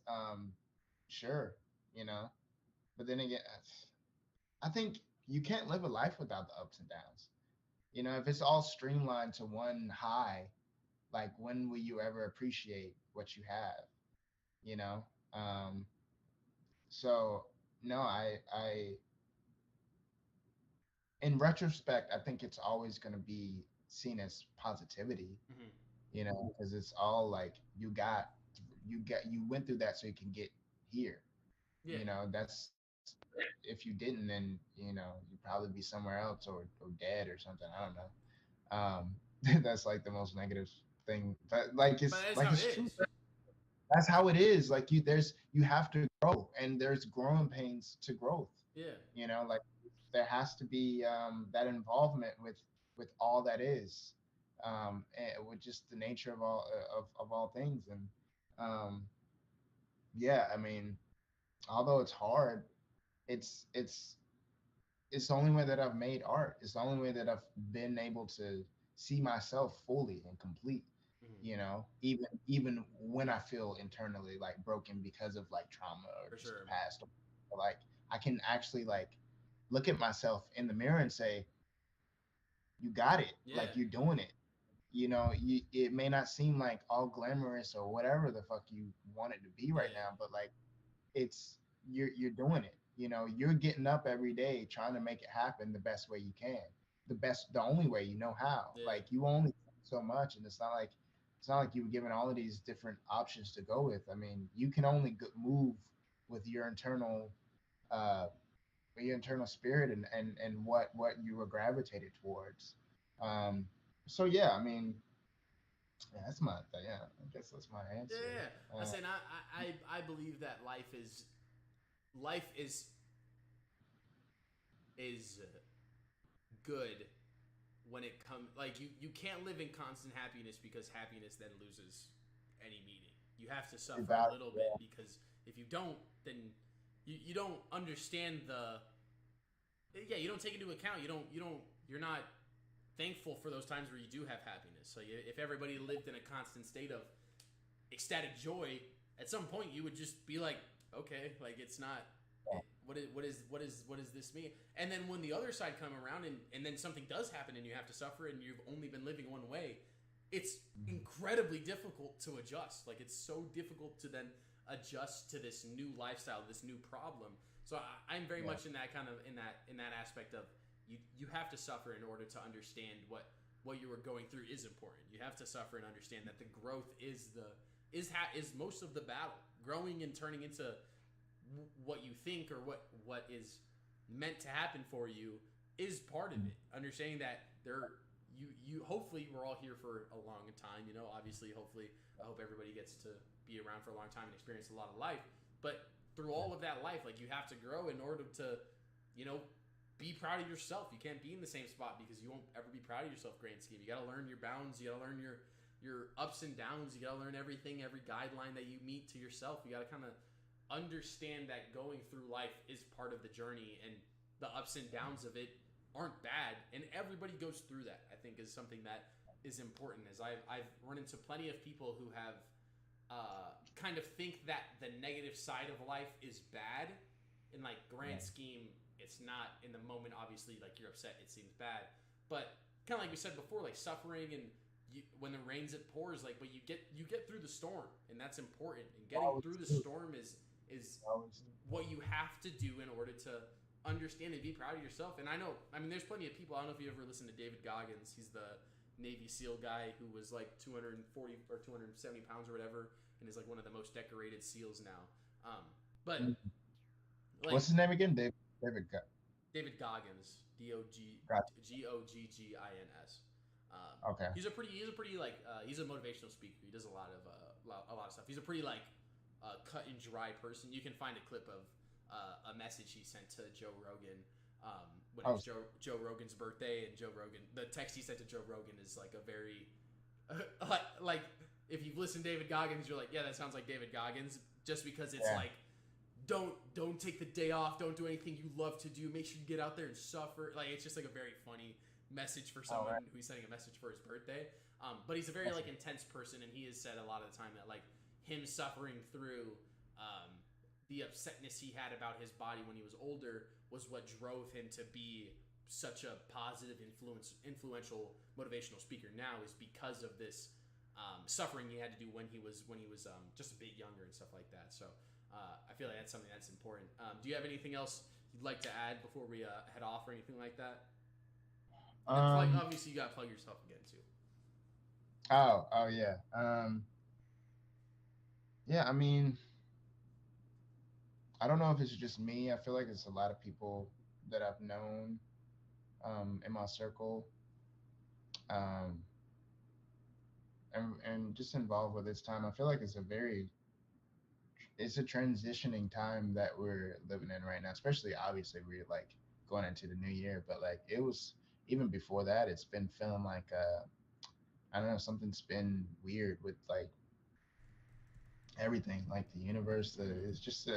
sure, but then again, I think you can't live a life without the ups and downs. If it's all streamlined to one high, like when will you ever appreciate what you have? You know? So no, I in retrospect, I think it's always gonna be seen as positivity, Hmm. because it's all like you went through that so you can get here. Yeah, That's, if you didn't, then you'd probably be somewhere else, or dead or something. I don't know. That's like the most negative thing, but but that's how it it's true. is. That's how it is. Like you have to grow, and there's growing pains to growth. Yeah, Like there has to be that involvement with all that is, and with just the nature of all things. And um, yeah, I mean, although it's hard, it's it's it's the only way that I've made art. It's the only way that I've been able to see myself fully and complete. hmm Even when I feel internally like broken because of like trauma or for just the sure. past, like I can actually like look at myself in the mirror and say, "You got it. Yeah, Like you're doing it." It may not seem like all glamorous or whatever the fuck you want it to be right yeah, now, but like it's you're doing it. You're getting up every day trying to make it happen the best way you can, the only way you know how. yeah, Like you only so much, and it's not like you were given all of these different options to go with. I mean, you can only move with uh your internal spirit, and what you were gravitated towards. um so yeah, I mean, yeah, yeah, I guess that's my yeah. answer. Yeah. I uh, say, I believe that life is good when it comes like you can't live in constant happiness because happiness then loses any meaning. You have to suffer a about little bit yeah, because if you don't, then you don't understand the yeah, you don't take into account, you're not thankful for those times where you do have happiness. So if everybody lived in a constant state of ecstatic joy, at some point you would just be like, okay, like it's not What is this mean? And then when the other side come around and then something does happen and you have to suffer and you've only been living one way, it's incredibly difficult to adjust. Like it's so difficult to then adjust to this new lifestyle, this new problem. So I'm very much in that kind of in that aspect of you have to suffer in order to understand what you were going through is important. You have to suffer and understand that the growth is most of the battle. Growing and turning into what you think or what is meant to happen for you is part of it. Understanding that you hopefully we're all here for a long time. Obviously, hopefully, I hope everybody gets to be around for a long time and experience a lot of life. But through all of that life, like you have to grow in order to, be proud of yourself. You can't be in the same spot because you won't ever be proud of yourself. Grand scheme. You got to learn your bounds. You got to learn your ups and downs. You got to learn everything, every guideline that you meet to yourself. You got to kind of understand that going through life is part of the journey, and the ups and downs of it aren't bad, and everybody goes through that. I think is something that is important. As I've run into plenty of people who have kind of think that the negative side of life is bad. In like grand scheme, it's not. In the moment, obviously, like you're upset, it seems bad, but kind of like we said before, like suffering and when it rains it pours, like, but you get through the storm, and that's important. And getting through the storm is what you have to do in order to understand and be proud of yourself. And I mean, there's plenty of people. I don't know if you ever listened to David Goggins. He's the Navy SEAL guy who was like 240 or 270 pounds or whatever, and is like one of the most decorated SEALs now. But like, what's his name again? David Goggins, Goggins. Okay. He's a pretty like he's a motivational speaker. He does a lot of stuff. He's a pretty like cut and dry person. You can find a clip of a message he sent to Joe Rogan when it was Joe Rogan's birthday, and the text he sent to Joe Rogan is like a very like if you've listened to David Goggins, you're like, yeah, that sounds like David Goggins, just because it's like don't take the day off, don't do anything you love to do, make sure you get out there and suffer. Like it's just like a very funny message for someone who's sending a message for his birthday. But he's a very like intense person, and he has said a lot of the time that like him suffering through the upsetness he had about his body when he was older was what drove him to be such a positive influential motivational speaker now, is because of this suffering he had to do when he was just a bit younger and stuff like that. So I feel like that's something that's important. Do you have anything else you'd like to add before we head off or anything like that? Obviously, you gotta plug yourself again too. Oh yeah. Yeah, I mean, I don't know if it's just me. I feel like it's a lot of people that I've known in my circle, um, and just involved with this time. I feel like it's a transitioning time that we're living in right now. Especially, obviously, we're like going into the new year, but like it was even before that. It's been feeling like I don't know, something's been weird with like everything, like the universe. It's just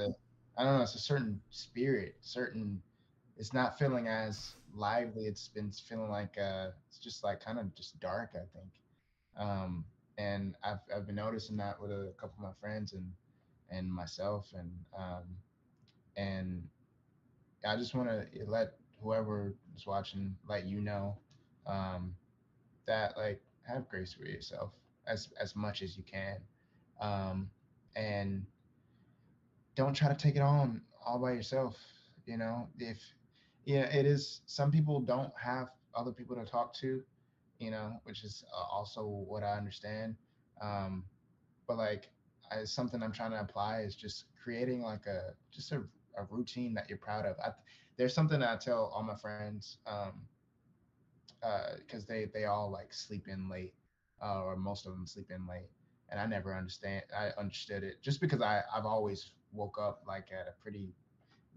I don't know, it's a certain spirit, certain. It's not feeling as lively. It's been feeling like it's just like kind of just dark, I think. Um, and I've been noticing that with a couple of my friends and myself, and I just want to let whoever is watching let you know um, that like have grace for yourself as much as you can, um, and don't try to take it on all by yourself. If yeah, it is. Some people don't have other people to talk to, which is also what I understand. Um, but like, something I'm trying to apply is just creating like a routine that you're proud of. There's something that I tell all my friends, because they all like sleep in late, or most of them sleep in late, and I understood it just because I've always woke up like at a pretty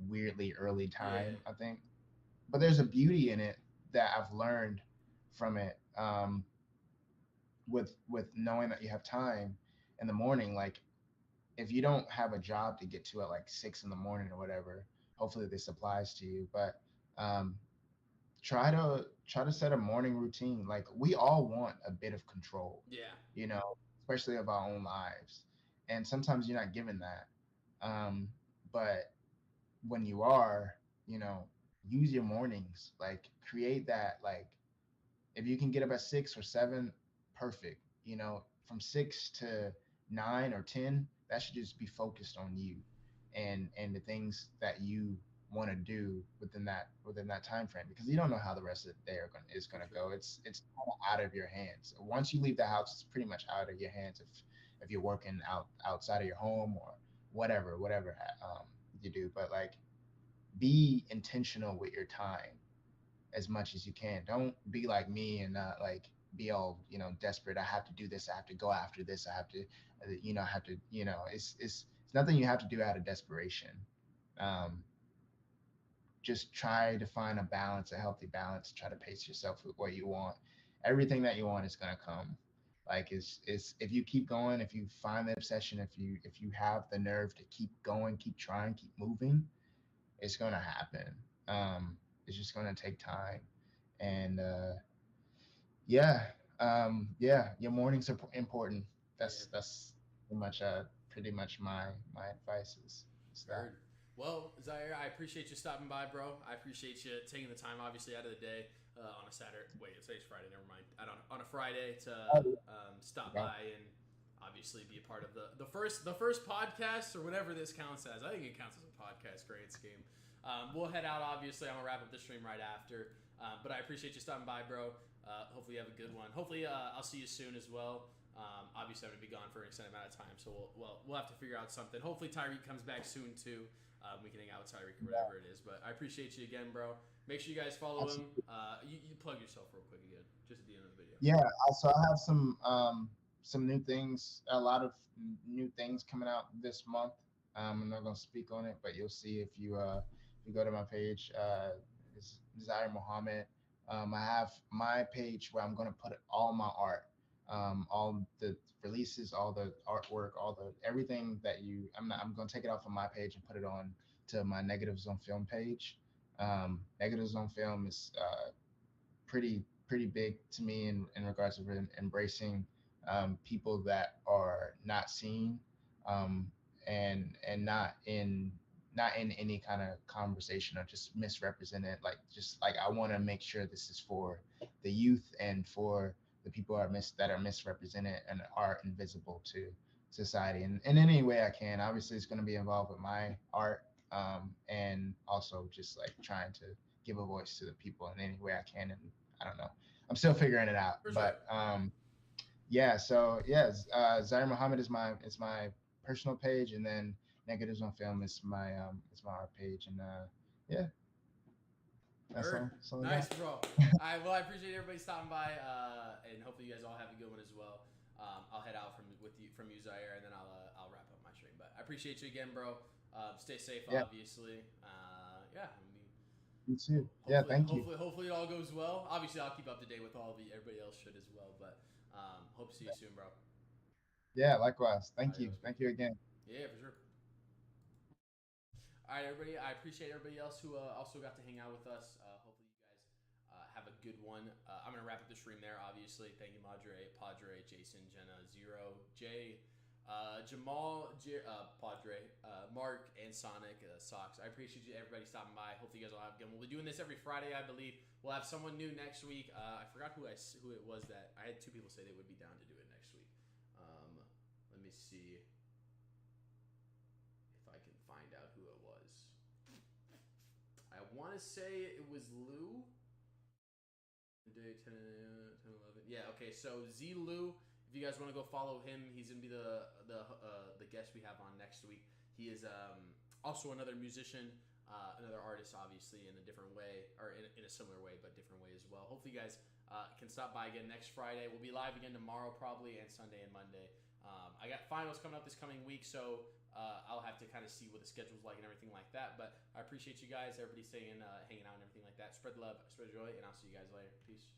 weirdly early Yeah. time, I think. But there's a beauty in it that I've learned from it, with knowing that you have time in the morning. Like if you don't have a job to get to at like 6 in the morning or whatever, hopefully this applies to you. But um, try to set a morning routine. Like we all want a bit of control, Yeah. especially of our own lives, and sometimes you're not given that. But when you are, you know, use your mornings. Like create that. Like if you can get up at 6 or 7, perfect. You know, from 6 to 9 or 10, that should just be focused on you and the things that you want to do within that time frame, because you don't know how the rest of the day is going to go. It's kind of out of your hands. Once you leave the house, it's pretty much out of your hands if you're working outside of your home or whatever you do. But like, be intentional with your time as much as you can. Don't be like me and not like be all, you know, desperate. I have to do this. I have to go after this. I have to, I have to, it's nothing you have to do out of desperation. Um, just try to find a balance, a healthy balance. Try to pace yourself with what you want. Everything that you want is gonna come. Like it's if you keep going, if you find the obsession, if you have the nerve to keep going, keep trying, keep moving, it's gonna happen. It's just gonna take time, and yeah, your mornings are important. Yeah. That's pretty much my advice is that. Heard. Well, Zaire, I appreciate you stopping by, bro. I appreciate you taking the time, obviously, out of the day on a Saturday. Wait, today's Friday. Never mind. On a Friday to Oh, stop yeah. by and obviously be a part of the first podcast or whatever this counts as. I think it counts as a podcast. Great scheme. We'll head out. Obviously, I'm gonna wrap up the stream right after. But I appreciate you stopping by, bro. Hopefully, you have a good one. Hopefully, I'll see you soon as well. Obviously, I'm gonna be gone for an extended amount of time, so we'll have to figure out something. Hopefully, Tyreek comes back soon too. We can hang out with Tyreek or whatever it is. But I appreciate you again, bro. Make sure you guys follow him. You plug yourself real quick again, just at the end of the video. Yeah. Also, I have some new things, a lot of new things coming out this month. I'm not gonna speak on it, but you'll see if you go to my page. It's Zaire Mohammed. I have my page where I'm gonna put all my art, all the releases, all the artwork, all the everything that I'm gonna take it off of my page and put it on to my Negative Zone Film page. Negative Zone Film is pretty big to me in regards to embracing people that are not seen, um, and not in any kind of conversation or just misrepresented. Like just like I want to make sure this is for the youth and for the people that are misrepresented and are invisible to society. And in any way I can. Obviously, it's going to be involved with my art, and also just like trying to give a voice to the people in any way I can. And I don't know. I'm still figuring it out, For sure. but yeah. So yeah, Zaire Muhammad is my personal page, and then Negatives on Film is my art page, and yeah, that's Heard. all I Nice, got. bro. All right. Well, I appreciate everybody stopping by, and hopefully you guys all have a good one as well. I'll head out from you, Zaire, and then I'll wrap up my stream. But I appreciate you again, bro. Stay safe, Yeah. obviously. Yeah. I mean, You too. Yeah, thank you. Hopefully it all goes well. Obviously, I'll keep up to date with everybody else should as well. But hope to see you soon, bro. Yeah, likewise. Thank you. Adios, Thank you again. Yeah, for sure. All right, everybody. I appreciate everybody else who also got to hang out with us. Hopefully, you guys have a good one. I'm gonna wrap up the stream there. Obviously, thank you, Padre, Jason, Jenna, Zero, Jay, Jamal, Padre, Mark, and Sonic, Socks. I appreciate you, everybody stopping by. Hopefully, you guys all have a good one. We'll be doing this every Friday, I believe. We'll have someone new next week. I forgot who it was that I had 2 people say they would be down to do it next week. Let me see if I can find out who it was. I want to say it was Lou. Day 10, 11. Yeah, okay. So Z Lou, if you guys want to go follow him, he's gonna be the guest we have on next week. He is also another musician, another artist, obviously in a different way, or in a similar way, but different way as well. Hopefully, you guys can stop by again next Friday. We'll be live again tomorrow, probably, and Sunday and Monday. I got finals coming up this coming week, so I'll have to kind of see what the schedule's like and everything like that. But I appreciate you guys, everybody staying, hanging out and everything like that. Spread the love, spread the joy, and I'll see you guys later. Peace.